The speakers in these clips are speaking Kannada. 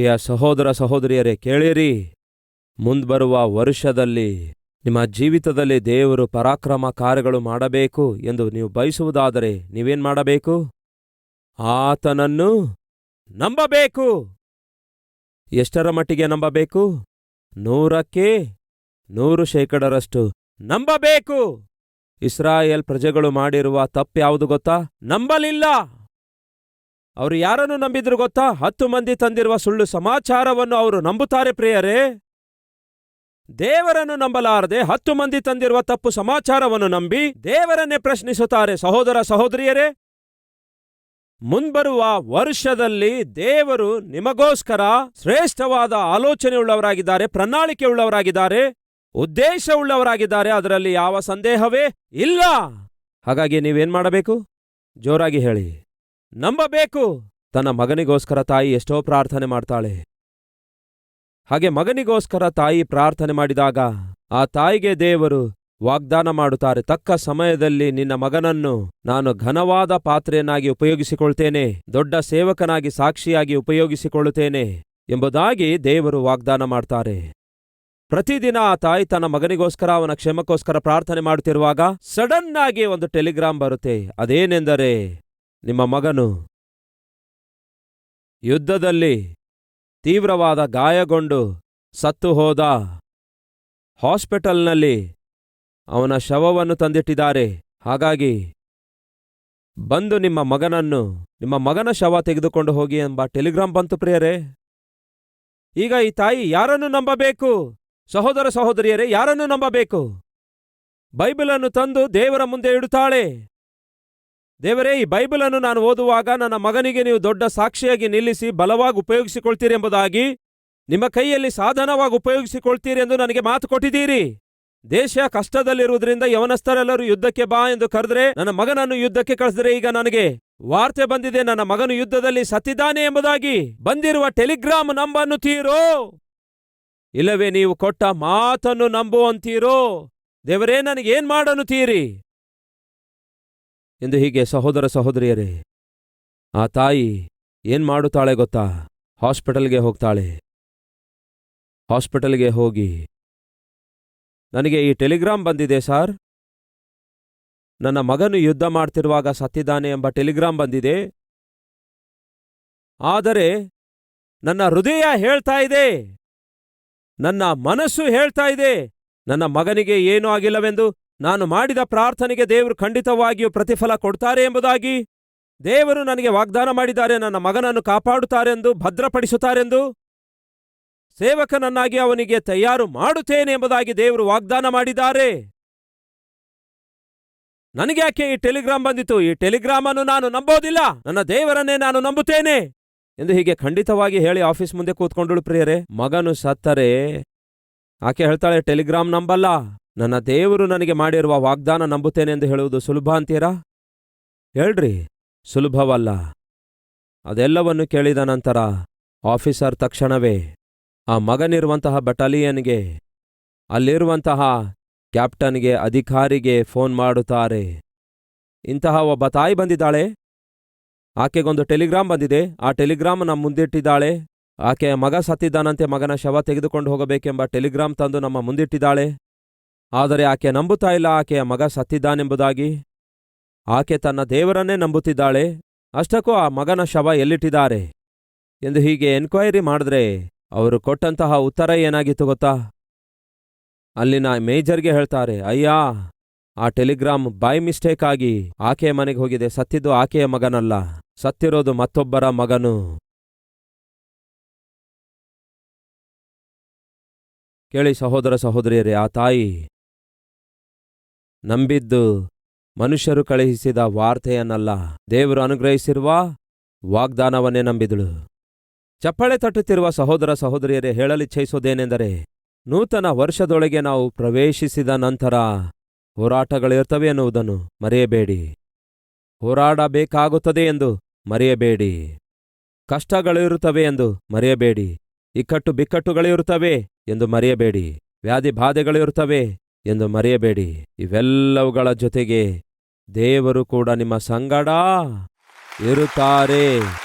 ಪ್ರಿಯ ಸಹೋದರ ಸಹೋದರಿಯರೇ, ಕೇಳಿರಿ. ಮುಂದ್ಬರುವ ವರ್ಷದಲ್ಲಿ ನಿಮ್ಮ ಜೀವಿತದಲ್ಲಿ ದೇವರು ಪರಾಕ್ರಮ ಕಾರ್ಯಗಳು ಮಾಡಬೇಕು ಎಂದು ನೀವು ಬಯಸುವುದಾದರೆ ನೀವೇನ್ ಮಾಡಬೇಕು? ಆತನನ್ನು ನಂಬಬೇಕು. ಎಷ್ಟರ ಮಟ್ಟಿಗೆ ನಂಬಬೇಕು? 100ಕ್ಕೆ 100% ನಂಬಬೇಕು. ಇಸ್ರಾಯೇಲ್ ಪ್ರಜೆಗಳು ಮಾಡಿರುವ ತಪ್ಪ್ಯಾವುದು ಗೊತ್ತಾ? ನಂಬಲಿಲ್ಲ. ಅವರು ಯಾರನ್ನು ನಂಬಿದ್ರು ಗೊತ್ತಾ? 10 ಮಂದಿ ತಂದಿರುವ ಸುಳ್ಳು ಸಮಾಚಾರವನ್ನು ಅವರು ನಂಬುತ್ತಾರೆ ಪ್ರಿಯರೇ. ದೇವರನ್ನು ನಂಬಲಾರದೆ 10 ಮಂದಿ ತಂದಿರುವ ತಪ್ಪು ಸಮಾಚಾರವನ್ನು ನಂಬಿ ದೇವರನ್ನೇ ಪ್ರಶ್ನಿಸುತ್ತಾರೆ. ಸಹೋದರ ಸಹೋದರಿಯರೇ, ಮುಂಬರುವ ವರ್ಷದಲ್ಲಿ ದೇವರು ನಿಮಗೋಸ್ಕರ ಶ್ರೇಷ್ಠವಾದ ಆಲೋಚನೆಯುಳ್ಳವರಾಗಿದ್ದಾರೆ, ಪ್ರಣಾಳಿಕೆಯುಳ್ಳವರಾಗಿದ್ದಾರೆ, ಉದ್ದೇಶವುಳ್ಳವರಾಗಿದ್ದಾರೆ. ಅದರಲ್ಲಿ ಯಾವ ಸಂದೇಹವೇ ಇಲ್ಲ. ಹಾಗಾಗಿ ನೀವೇನ್ ಮಾಡಬೇಕು? ಜೋರಾಗಿ ಹೇಳಿ, ನಂಬಬೇಕು. ತನ್ನ ಮಗನಿಗೋಸ್ಕರ ತಾಯಿ ಎಷ್ಟೋ ಪ್ರಾರ್ಥನೆ ಮಾಡ್ತಾಳೆ. ಹಾಗೆ ಮಗನಿಗೋಸ್ಕರ ತಾಯಿ ಪ್ರಾರ್ಥನೆ ಮಾಡಿದಾಗ ಆ ತಾಯಿಗೆ ದೇವರು ವಾಗ್ದಾನ ಮಾಡುತ್ತಾರೆ, ತಕ್ಕ ಸಮಯದಲ್ಲಿ ನಿನ್ನ ಮಗನನ್ನು ನಾನು ಘನವಾದ ಪಾತ್ರೆಯನ್ನಾಗಿ ಉಪಯೋಗಿಸಿಕೊಳ್ತೇನೆ, ದೊಡ್ಡ ಸೇವಕನಾಗಿ ಸಾಕ್ಷಿಯಾಗಿ ಉಪಯೋಗಿಸಿಕೊಳ್ಳುತ್ತೇನೆ ಎಂಬುದಾಗಿ ದೇವರು ವಾಗ್ದಾನ ಮಾಡ್ತಾರೆ. ಪ್ರತಿದಿನ ಆ ತಾಯಿ ತನ್ನ ಮಗನಿಗೋಸ್ಕರ ಅವನ ಕ್ಷೇಮಕ್ಕೋಸ್ಕರ ಪ್ರಾರ್ಥನೆ ಮಾಡುತ್ತಿರುವಾಗ ಸಡನ್ ಆಗಿ ಒಂದು ಟೆಲಿಗ್ರಾಮ್ ಬರುತ್ತೆ. ಅದೇನೆಂದರೆ, ನಿಮ್ಮ ಮಗನು ಯುದ್ಧದಲ್ಲಿ ತೀವ್ರವಾದ ಗಾಯಗೊಂಡು ಸತ್ತು ಹೋದ, ಹಾಸ್ಪಿಟಲ್ನಲ್ಲಿ ಅವನ ಶವವನ್ನು ತಂದಿಟ್ಟಿದ್ದಾರೆ. ಹಾಗಾಗಿ ಬಂದು ನಿಮ್ಮ ಮಗನ ಶವ ತೆಗೆದುಕೊಂಡು ಹೋಗಿ ಎಂಬ ಟೆಲಿಗ್ರಾಮ್ ಬಂತು ಪ್ರಿಯರೇ. ಈಗ ಈ ತಾಯಿ ಯಾರನ್ನು ನಂಬಬೇಕು? ಸಹೋದರ ಸಹೋದರಿಯರೇ, ಯಾರನ್ನು ನಂಬಬೇಕು? ಬೈಬಲನ್ನು ತಂದು ದೇವರ ಮುಂದೆ ಇಡುತ್ತಾಳೆ. ದೇವರೇ, ಈ ಬೈಬಲನ್ನು ನಾನು ಓದುವಾಗ ನನ್ನ ಮಗನಿಗೆ ನೀವು ದೊಡ್ಡ ಸಾಕ್ಷಿಯಾಗಿ ನಿಲ್ಲಿಸಿ ಬಲವಾಗಿ ಉಪಯೋಗಿಸಿಕೊಳ್ತೀರಿ ಎಂಬುದಾಗಿ, ನಿಮ್ಮ ಕೈಯಲ್ಲಿ ಸಾಧನವಾಗಿ ಉಪಯೋಗಿಸಿಕೊಳ್ತೀರಿ ಎಂದು ನನಗೆ ಮಾತು ಕೊಟ್ಟಿದ್ದೀರಿ. ದೇಶ ಕಷ್ಟದಲ್ಲಿರುವುದರಿಂದ ಯವನಸ್ಥರೆಲ್ಲರೂ ಯುದ್ಧಕ್ಕೆ ಬಾ ಎಂದು ಕರೆದ್ರೆ ನನ್ನ ಮಗನನ್ನು ಯುದ್ಧಕ್ಕೆ ಕಳಿಸಿದ್ರೆ ಈಗ ನನಗೆ ವಾರ್ತೆ ಬಂದಿದೆ, ನನ್ನ ಮಗನು ಯುದ್ಧದಲ್ಲಿ ಸತ್ತಿದ್ದಾನೆ ಎಂಬುದಾಗಿ. ಬಂದಿರುವ ಟೆಲಿಗ್ರಾಮ್ ನಂಬನ್ನುತ್ತೀರೋ, ಇಲ್ಲವೇ ನೀವು ಕೊಟ್ಟ ಮಾತನ್ನು ನಂಬುವಂತೀರೋ? ದೇವರೇ, ನನಗೇನ್ ಮಾಡನ್ನುತ್ತೀರಿ ಎಂದು ಹೀಗೆ ಸಹೋದರ ಸಹೋದರಿಯರೇ, ಆ ತಾಯಿ ಏನ್ ಮಾಡುತ್ತಾಳೆ ಗೊತ್ತಾ? ಹಾಸ್ಪಿಟಲ್ಗೆ ಹೋಗ್ತಾಳೆ. ಹಾಸ್ಪಿಟಲ್ಗೆ ಹೋಗಿ, ನನಗೆ ಈ ಟೆಲಿಗ್ರಾಮ್ ಬಂದಿದೆ ಸರ್, ನನ್ನ ಮಗನು ಯುದ್ಧ ಮಾಡ್ತಿರುವಾಗ ಸತ್ತಿದ್ದಾನೆ ಎಂಬ ಟೆಲಿಗ್ರಾಮ್ ಬಂದಿದೆ. ಆದರೆ ನನ್ನ ಹೃದಯ ಹೇಳ್ತಾ ಇದೆ, ನನ್ನ ಮನಸ್ಸು ಹೇಳ್ತಾ ಇದೆ, ನನ್ನ ಮಗನಿಗೆ ಏನೂ ಆಗಿಲ್ಲವೆಂದು. ನಾನು ಮಾಡಿದ ಪ್ರಾರ್ಥನೆಗೆ ದೇವರು ಖಂಡಿತವಾಗಿಯೂ ಪ್ರತಿಫಲ ಕೊಡ್ತಾರೆ ಎಂಬುದಾಗಿ ದೇವರು ನನಗೆ ವಾಗ್ದಾನ ಮಾಡಿದ್ದಾರೆ. ನನ್ನ ಮಗನನ್ನು ಕಾಪಾಡುತ್ತಾರೆಂದು, ಭದ್ರಪಡಿಸುತ್ತಾರೆಂದು, ಸೇವಕನನ್ನಾಗಿ ಅವನಿಗೆ ತಯಾರು ಮಾಡುತ್ತೇನೆ ಎಂಬುದಾಗಿ ದೇವರು ವಾಗ್ದಾನ ಮಾಡಿದ್ದಾರೆ. ನನಗೆ ಯಾಕೆ ಈ ಟೆಲಿಗ್ರಾಮ್ ಬಂದಿತು? ಈ ಟೆಲಿಗ್ರಾಮನ್ನು ನಾನು ನಂಬೋದಿಲ್ಲ, ನನ್ನ ದೇವರನ್ನೇ ನಾನು ನಂಬುತ್ತೇನೆ ಎಂದು ಹೀಗೆ ಖಂಡಿತವಾಗಿ ಹೇಳಿ ಆಫೀಸ್ ಮುಂದೆ ಕೂತ್ಕೊಂಡಳು ಪ್ರಿಯರೇ. ಮಗನು ಸತ್ತರೆ ಆಕೆ ಹೇಳ್ತಾಳೆ, ಟೆಲಿಗ್ರಾಮ್ ನಂಬಲ್ಲ, ನನ್ನ ದೇವರು ನನಗೆ ಮಾಡಿರುವ ವಾಗ್ದಾನ ನಂಬುತ್ತೇನೆ ಎಂದು ಹೇಳುವುದು ಸುಲಭ ಅಂತೀರಾ? ಹೇಳ್ರಿ, ಸುಲಭವಲ್ಲ. ಅದೆಲ್ಲವನ್ನು ಕೇಳಿದ ನಂತರ ಆಫೀಸರ್ ತಕ್ಷಣವೇ ಆ ಮಗನಿರುವಂತಹ ಬಟಾಲಿಯನ್ಗೆ, ಅಲ್ಲಿರುವಂತಹ ಕ್ಯಾಪ್ಟನ್ಗೆ, ಅಧಿಕಾರಿಗೆ ಫೋನ್ ಮಾಡುತ್ತಾರೆ. ಇಂತಹ ಒಬ್ಬ ತಾಯಿ ಬಂದಿದ್ದಾಳೆ, ಆಕೆಗೊಂದು ಟೆಲಿಗ್ರಾಮ್ ಬಂದಿದೆ, ಆ ಟೆಲಿಗ್ರಾಮ್ ನಮ್ಮ ಮುಂದಿಟ್ಟಿದ್ದಾಳೆ. ಆಕೆಯ ಮಗ ಸತ್ತಿದ್ದಾನಂತೆ, ಮಗನ ಶವ ತೆಗೆದುಕೊಂಡು ಹೋಗಬೇಕೆಂಬ ಟೆಲಿಗ್ರಾಮ್ ತಂದು ನಮ್ಮ ಮುಂದಿಟ್ಟಿದ್ದಾಳೆ. ಆದರೆ ಆಕೆ ನಂಬುತ್ತಾ ಇಲ್ಲ ಆಕೆಯ ಮಗ ಸತ್ತಿದ್ದಾನೆಂಬುದಾಗಿ. ಆಕೆ ತನ್ನ ದೇವರನ್ನೇ ನಂಬುತ್ತಿದ್ದಾಳೆ. ಅಷ್ಟಕ್ಕೂ ಆ ಮಗನ ಶವ ಎಲ್ಲಿಟ್ಟಿದ್ದಾರೆ ಎಂದು ಹೀಗೆ ಎನ್ಕ್ವೈರಿ ಮಾಡಿದ್ರೆ ಅವರು ಕೊಟ್ಟಂತಹ ಉತ್ತರ ಏನಾಗಿತ್ತು ಗೊತ್ತಾ? ಅಲ್ಲಿನ ಮೇಜರ್ಗೆ ಹೇಳ್ತಾರೆ, ಅಯ್ಯ, ಆ ಟೆಲಿಗ್ರಾಮ್ ಬೈ ಮಿಸ್ಟೇಕ್ ಆಗಿ ಆಕೆಯ ಮನೆಗೆ ಹೋಗಿದೆ, ಸತ್ತಿದ್ದು ಆಕೆಯ ಮಗನಲ್ಲ, ಸತ್ತಿರೋದು ಮತ್ತೊಬ್ಬರ ಮಗನು. ಕೇಳಿ ಸಹೋದರ ಸಹೋದರಿಯರೇ, ಆ ತಾಯಿ ನಂಬಿದ್ದು ಮನುಷ್ಯರು ಕಳುಹಿಸಿದ ವಾರ್ತೆಯನ್ನಲ್ಲ, ದೇವರು ಅನುಗ್ರಹಿಸಿರುವ ವಾಗ್ದಾನವನ್ನೇ ನಂಬಿದಳು. ಚಪ್ಪಳೆ ತಟ್ಟುತ್ತಿರುವ ಸಹೋದರ ಸಹೋದರಿಯರೇ, ಹೇಳಲಿಚ್ಛಿಸೋದೇನೆಂದರೆ, ನೂತನ ವರ್ಷದೊಳಗೆ ನಾವು ಪ್ರವೇಶಿಸಿದ ನಂತರ ಹೋರಾಟಗಳಿರ್ತವೆ ಎನ್ನುವುದನ್ನು ಮರೆಯಬೇಡಿ. ಹೋರಾಡಬೇಕಾಗುತ್ತದೆ ಎಂದು ಮರೆಯಬೇಡಿ. ಕಷ್ಟಗಳಿರುತ್ತವೆ ಎಂದು ಮರೆಯಬೇಡಿ. ಇಕ್ಕಟ್ಟು ಬಿಕ್ಕಟ್ಟುಗಳಿರುತ್ತವೆ ಎಂದು ಮರೆಯಬೇಡಿ. ವ್ಯಾಧಿ ಬಾಧೆಗಳಿರುತ್ತವೆ ಎಂದು ಮರೆಯಬೇಡಿ. ಇವೆಲ್ಲವುಗಳ ಜೊತೆಗೆ ದೇವರು ಕೂಡ ನಿಮ್ಮ ಸಂಗಡ ಇರುತ್ತಾರೆ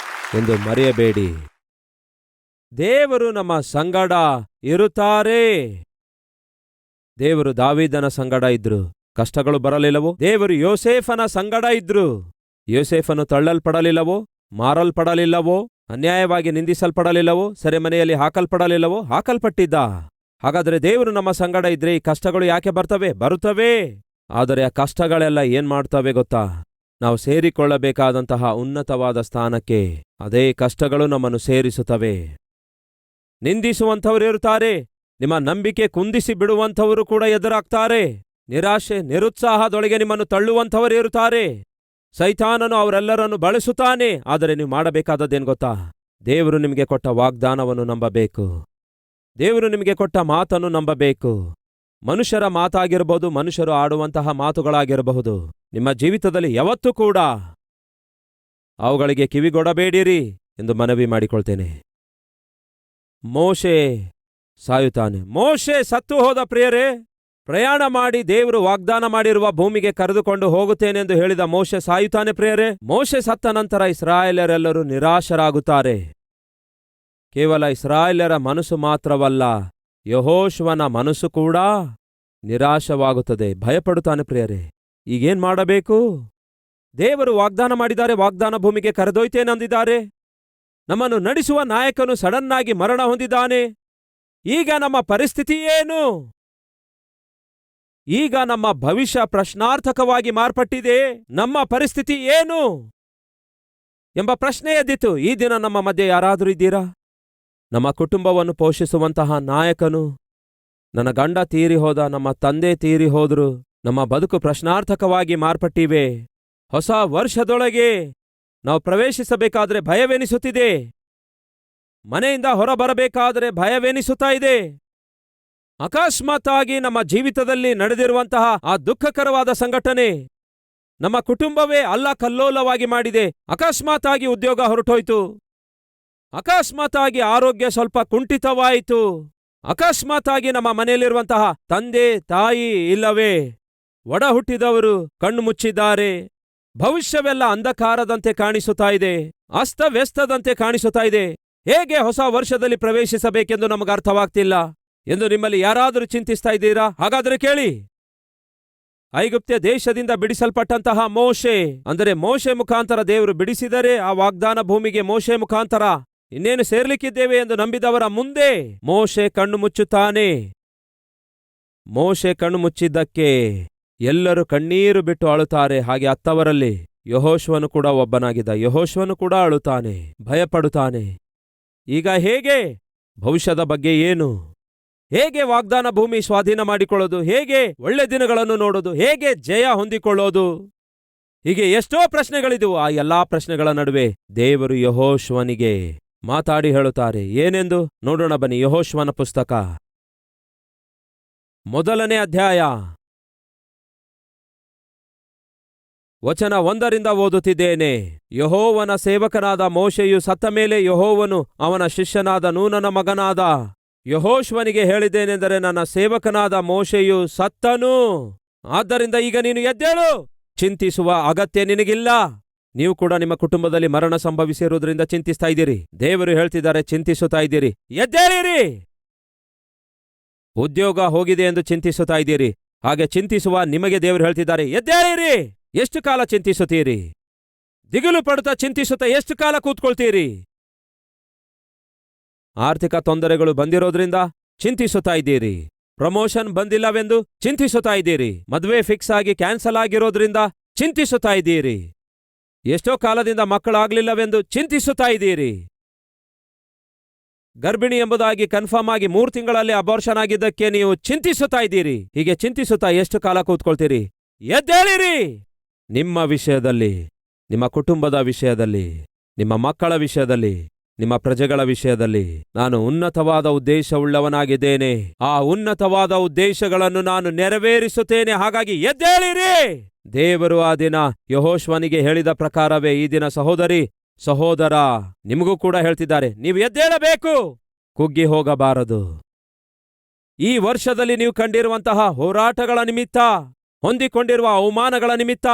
ಎಂದು ಮರೆಯಬೇಡಿ. ದೇವರು ನಮ್ಮ ಸಂಗಡ ಇರುತ್ತಾರೆ. ದೇವರು ದಾವೀದನ ಸಂಗಡ ಇದ್ರು, ಕಷ್ಟಗಳು ಬರಲಿಲ್ಲವೋ? ದೇವರು ಯೋಸೇಫನ ಸಂಗಡ ಇದ್ರು, ಯೋಸೇಫನು ತಳ್ಳಲ್ಪಡಲಿಲ್ಲವೋ? ಮಾರಲ್ಪಡಲಿಲ್ಲವೋ? ಅನ್ಯಾಯವಾಗಿ ನಿಂದಿಸಲ್ಪಡಲಿಲ್ಲವೋ? ಸೆರೆಮನೆಯಲ್ಲಿ ಹಾಕಲ್ಪಡಲಿಲ್ಲವೋ? ಹಾಕಲ್ಪಟ್ಟಿದ್ದ. ಹಾಗಾದರೆ ದೇವರು ನಮ್ಮ ಸಂಗಡ ಇದ್ರೆ ಈ ಕಷ್ಟಗಳು ಯಾಕೆ ಬರ್ತವೆ? ಬರುತ್ತವೆ. ಆದರೆ ಆ ಕಷ್ಟಗಳೆಲ್ಲ ಏನ್ ಮಾಡ್ತವೆ ಗೊತ್ತಾ? ನಾವು ಸೇರಿಕೊಳ್ಳಬೇಕಾದಂತಹ ಉನ್ನತವಾದ ಸ್ಥಾನಕ್ಕೆ ಅದೇ ಕಷ್ಟಗಳು ನಮ್ಮನ್ನು ಸೇರಿಸುತ್ತವೆ. ನಿಂದಿಸುವಂಥವರು ಇರುತ್ತಾರೆ, ನಿಮ್ಮ ನಂಬಿಕೆ ಕುಂದಿಸಿ ಬಿಡುವಂಥವರು ಕೂಡ ಎದುರಾಗ್ತಾರೆ. ನಿರಾಶೆ ನಿರುತ್ಸಾಹದೊಳಗೆ ನಿಮ್ಮನ್ನು ತಳ್ಳುವಂಥವರು ಇರುತ್ತಾರೆ. ಸೈತಾನನು ಅವರೆಲ್ಲರನ್ನು ಬಳಸುತ್ತಾನೆ. ಆದರೆ ನೀವು ಮಾಡಬೇಕಾದದ್ದೇನು ಗೊತ್ತಾ? ದೇವರು ನಿಮಗೆ ಕೊಟ್ಟ ವಾಗ್ದಾನವನ್ನು ನಂಬಬೇಕು. ದೇವರು ನಿಮಗೆ ಕೊಟ್ಟ ಮಾತನ್ನು ನಂಬಬೇಕು. ಮನುಷ್ಯರ ಮಾತಾಗಿರಬಹುದು, ಮನುಷ್ಯರು ಆಡುವಂತಹ ಮಾತುಗಳಾಗಿರಬಹುದು. ನಿಮ್ಮ ಜೀವಿತದಲ್ಲಿ ಯಾವತ್ತೂ ಕೂಡ ಅವುಗಳಿಗೆ ಕಿವಿಗೊಡಬೇಡಿರಿ ಎಂದು ಮನವಿ ಮಾಡಿಕೊಳ್ತೇನೆ. ಮೋಶೆ ಸಾಯುತ್ತಾನೆ. ಮೋಶೆ ಸತ್ತು ಹೋದ ಪ್ರಿಯರೇ. ಪ್ರಯಾಣ ಮಾಡಿ ದೇವರು ವಾಗ್ದಾನ ಮಾಡಿರುವ ಭೂಮಿಗೆ ಕರೆದುಕೊಂಡು ಹೋಗುತ್ತೇನೆಂದು ಹೇಳಿದ ಮೋಶೆ ಸಾಯುತ್ತಾನೆ ಪ್ರಿಯರೇ. ಮೋಶೆ ಸತ್ತ ನಂತರ ಇಸ್ರಾಯೇಲರೆಲ್ಲರೂ ನಿರಾಶರಾಗುತ್ತಾರೆ. ಕೇವಲ ಇಸ್ರಾಯೇಲರ ಮನಸ್ಸು ಮಾತ್ರವಲ್ಲ, ಯೆಹೋಶುವನ ಮನಸ್ಸು ಕೂಡ ನಿರಾಶವಾಗುತ್ತದೆ, ಭಯಪಡುತ್ತಾನೆ ಪ್ರಿಯರೇ. ಈಗೇನ್ ಮಾಡಬೇಕು? ದೇವರು ವಾಗ್ದಾನ ಮಾಡಿದ್ದಾರೆ, ವಾಗ್ದಾನ ಭೂಮಿಗೆ ಕರೆದೊಯ್ತೇನೆಂದಿದ್ದಾರೆ. ನಮ್ಮನ್ನು ನಡೆಸುವ ನಾಯಕನು ಸಡನ್ನಾಗಿ ಮರಣ ಹೊಂದಿದ್ದಾನೆ. ಈಗ ನಮ್ಮ ಪರಿಸ್ಥಿತಿ ಏನು? ಈಗ ನಮ್ಮ ಭವಿಷ್ಯ ಪ್ರಶ್ನಾರ್ಥಕವಾಗಿ ಮಾರ್ಪಟ್ಟಿದೆ. ನಮ್ಮ ಪರಿಸ್ಥಿತಿ ಏನು ಎಂಬ ಪ್ರಶ್ನೆ ಎದ್ದಿತು. ಈ ದಿನ ನಮ್ಮ ಮಧ್ಯೆ ಯಾರಾದರೂ ಇದ್ದೀರಾ? ನಮ್ಮ ಕುಟುಂಬವನ್ನು ಪೋಷಿಸುವಂತಹ ನಾಯಕನು, ನನ್ನ ಗಂಡ ತೀರಿ ಹೋದ, ನಮ್ಮ ತಂದೆ ತೀರಿ ಹೋದ್ರು, ನಮ್ಮ ಬದುಕು ಪ್ರಶ್ನಾರ್ಥಕವಾಗಿ ಮಾರ್ಪಟ್ಟಿವೆ. ಹೊಸ ವರ್ಷದೊಳಗೆ ನಾವು ಪ್ರವೇಶಿಸಬೇಕಾದ್ರೆ ಭಯವೆನಿಸುತ್ತಿದೆ. ಮನೆಯಿಂದ ಹೊರಬರಬೇಕಾದರೆ ಭಯವೆನಿಸುತ್ತಾ ಇದೆ. ಅಕಸ್ಮಾತ್ತಾಗಿ ನಮ್ಮ ಜೀವಿತದಲ್ಲಿ ನಡೆದಿರುವಂತಹ ಆ ದುಃಖಕರವಾದ ಸಂಘಟನೆ ನಮ್ಮ ಕುಟುಂಬವೇ ಅಲ್ಲಕಲ್ಲೋಲವಾಗಿ ಮಾಡಿದೆ. ಅಕಸ್ಮಾತ್ತಾಗಿ ಉದ್ಯೋಗ ಹೊರಟೋಯ್ತು, ಅಕಸ್ಮಾತ್ತಾಗಿ ಆರೋಗ್ಯ ಸ್ವಲ್ಪ ಕುಂಠಿತವಾಯಿತು, ಅಕಸ್ಮಾತ್ತಾಗಿ ನಮ್ಮ ಮನೆಯಲ್ಲಿರುವಂತಹ ತಂದೆ ತಾಯಿ ಇಲ್ಲವೇ ಒಡ ಹುಟ್ಟಿದವರು ಕಣ್ಣು ಮುಚ್ಚಿದ್ದಾರೆ. ಭವಿಷ್ಯವೆಲ್ಲ ಅಂಧಕಾರದಂತೆ ಕಾಣಿಸುತ್ತಾ ಇದೆ, ಅಸ್ತವ್ಯಸ್ತದಂತೆ ಕಾಣಿಸುತ್ತಾ ಇದೆ. ಹೇಗೆ ಹೊಸ ವರ್ಷದಲ್ಲಿ ಪ್ರವೇಶಿಸಬೇಕೆಂದು ನಮಗೆ ಅರ್ಥವಾಗ್ತಿಲ್ಲ ಎಂದು ನಿಮ್ಮಲ್ಲಿ ಯಾರಾದರೂ ಚಿಂತಿಸ್ತಾ ಇದ್ದೀರಾ? ಹಾಗಾದರೆ ಕೇಳಿ. ಐಗುಪ್ತ ದೇಶದಿಂದ ಬಿಡಿಸಲ್ಪಟ್ಟಂತಹ ಮೋಶೆ, ಅಂದರೆ ಮೋಶೆ ಮುಖಾಂತರ ದೇವರು ಬಿಡಿಸಿದರೆ ಆ ವಾಗ್ದಾನ ಭೂಮಿಗೆ ಮೋಶೆ ಮುಖಾಂತರ ಇನ್ನೇನು ಸೇರ್ಲಿಕ್ಕಿದ್ದೇವೆ ಎಂದು ನಂಬಿದವರ ಮುಂದೆ ಮೋಶೆ ಕಣ್ಣು ಮುಚ್ಚುತ್ತಾನೆ. ಮೋಶೆ ಕಣ್ಣು ಮುಚ್ಚಿದ್ದಕ್ಕೆ ಎಲ್ಲರೂ ಕಣ್ಣೀರು ಬಿಟ್ಟು ಅಳುತ್ತಾರೆ. ಹಾಗೆ ಅತ್ತವರಲ್ಲಿ ಯೆಹೋಶುವನು ಕೂಡ ಒಬ್ಬನಾಗಿದ್ದ. ಯೆಹೋಶುವನು ಕೂಡ ಅಳುತ್ತಾನೆ, ಭಯಪಡುತ್ತಾನೆ. ಈಗ ಹೇಗೆ? ಭವಿಷ್ಯದ ಬಗ್ಗೆ ಏನು? ಹೇಗೆ ವಾಗ್ದಾನ ಭೂಮಿ ಸ್ವಾಧೀನ ಮಾಡಿಕೊಳ್ಳೋದು? ಹೇಗೆ ಒಳ್ಳೆ ದಿನಗಳನ್ನು ನೋಡೋದು? ಹೇಗೆ ಜಯ ಹೊಂದಿಕೊಳ್ಳೋದು? ಹೀಗೆ ಎಷ್ಟೋ ಪ್ರಶ್ನೆಗಳಿದ್ವು. ಆ ಎಲ್ಲಾ ಪ್ರಶ್ನೆಗಳ ನಡುವೆ ದೇವರು ಯೆಹೋಶುವನಿಗೆ ಮಾತಾಡಿ ಹೇಳುತ್ತಾರೆ. ಏನೆಂದು ನೋಡೋಣ ಬನ್ನಿ. ಯೆಹೋಶುವನ ಪುಸ್ತಕ 1ನೇ ಅಧ್ಯಾಯ ವಚನ 1ರಿಂದ ಓದುತ್ತಿದ್ದೇನೆ. ಯೆಹೋವನ ಸೇವಕನಾದ ಮೋಶೆಯು ಸತ್ತ ಮೇಲೆ ಯೆಹೋವನು ಅವನ ಶಿಷ್ಯನಾದ ನೂನನ ಮಗನಾದ ಯೆಹೋಶುವನಿಗೆ ಹೇಳಿದ್ದೇನೆಂದರೆ, ನನ್ನ ಸೇವಕನಾದ ಮೋಶೆಯು ಸತ್ತನು. ಆದ್ದರಿಂದ ಈಗ ನೀನು ಎದ್ದೇಳು, ಚಿಂತಿಸುವ ಅಗತ್ಯ ನಿನಗಿಲ್ಲ. ನೀವು ಕೂಡ ನಿಮ್ಮ ಕುಟುಂಬದಲ್ಲಿ ಮರಣ ಸಂಭವಿಸಿರುವುದರಿಂದ ಚಿಂತಿಸ್ತಾ ಇದ್ದೀರಿ. ದೇವರು ಹೇಳ್ತಿದ್ದಾರೆ, ಚಿಂತಿಸುತ್ತಾ ಇದ್ದೀರಿ, ಎದ್ದೇಳಿರಿ. ಉದ್ಯೋಗ ಹೋಗಿದೆ ಎಂದು ಚಿಂತಿಸುತ್ತಾ ಇದ್ದೀರಿ. ಹಾಗೆ ಚಿಂತಿಸುವ ನಿಮಗೆ ದೇವರು ಹೇಳ್ತಿದ್ದಾರೆ, ಎದ್ದೇಳಿರಿ. ಎಷ್ಟು ಕಾಲ ಚಿಂತಿಸುತ್ತೀರಿ? ದಿಗಿಲು ಪಡುತ್ತಾ ಚಿಂತಿಸುತ್ತಾ ಎಷ್ಟು ಕಾಲ ಕೂತ್ಕೊಳ್ತೀರಿ? ಆರ್ಥಿಕ ತೊಂದರೆಗಳು ಬಂದಿರೋದ್ರಿಂದ ಚಿಂತಿಸುತ್ತಾ ಇದ್ದೀರಿ. ಪ್ರಮೋಷನ್ ಬಂದಿಲ್ಲವೆಂದು ಚಿಂತಿಸುತ್ತಾ ಇದ್ದೀರಿ. ಮದುವೆ ಫಿಕ್ಸ್ ಆಗಿ ಕ್ಯಾನ್ಸಲ್ ಆಗಿರೋದ್ರಿಂದ ಚಿಂತಿಸುತ್ತಾ ಇದ್ದೀರಿ. ಎಷ್ಟೋ ಕಾಲದಿಂದ ಮಕ್ಕಳಾಗ್ಲಿಲ್ಲವೆಂದು ಚಿಂತಿಸುತ್ತಾ ಇದ್ದೀರಿ. ಗರ್ಭಿಣಿ ಎಂಬುದಾಗಿ ಕನ್ಫರ್ಮ್ ಆಗಿ 3 ತಿಂಗಳಲ್ಲಿ ಅಬಾರ್ಷನ್ ಆಗಿದ್ದಕ್ಕೆ ನೀವು ಚಿಂತಿಸುತ್ತಾ ಇದ್ದೀರಿ. ಹೀಗೆ ಚಿಂತಿಸುತ್ತಾ ಎಷ್ಟು ಕಾಲ ಕೂತ್ಕೊಳ್ತೀರಿ? ಎದ್ದೇಳಿರಿ. ನಿಮ್ಮ ವಿಷಯದಲ್ಲಿ, ನಿಮ್ಮ ಕುಟುಂಬದ ವಿಷಯದಲ್ಲಿ, ನಿಮ್ಮ ಮಕ್ಕಳ ವಿಷಯದಲ್ಲಿ, ನಿಮ್ಮ ಪ್ರಜೆಗಳ ವಿಷಯದಲ್ಲಿ ನಾನು ಉನ್ನತವಾದ ಉದ್ದೇಶವುಳ್ಳವನಾಗಿದ್ದೇನೆ. ಆ ಉನ್ನತವಾದ ಉದ್ದೇಶಗಳನ್ನು ನಾನು ನೆರವೇರಿಸುತ್ತೇನೆ. ಹಾಗಾಗಿ ಎದ್ದೇಳಿರಿ. ದೇವರು ಆ ದಿನ ಯೆಹೋಶುವನಿಗೆ ಹೇಳಿದ ಪ್ರಕಾರವೇ ಈ ದಿನ ಸಹೋದರಿ, ಸಹೋದರ, ನಿಮಗೂ ಕೂಡ ಹೇಳ್ತಿದ್ದಾರೆ, ನೀವು ಎದ್ದೇಳಬೇಕು, ಕುಗ್ಗಿ ಹೋಗಬಾರದು. ಈ ವರ್ಷದಲ್ಲಿ ನೀವು ಕಂಡಿರುವಂತಹ ಹೋರಾಟಗಳ ನಿಮಿತ್ತ, ಹೊಂದಿಕೊಂಡಿರುವ ಅವಮಾನಗಳ ನಿಮಿತ್ತ,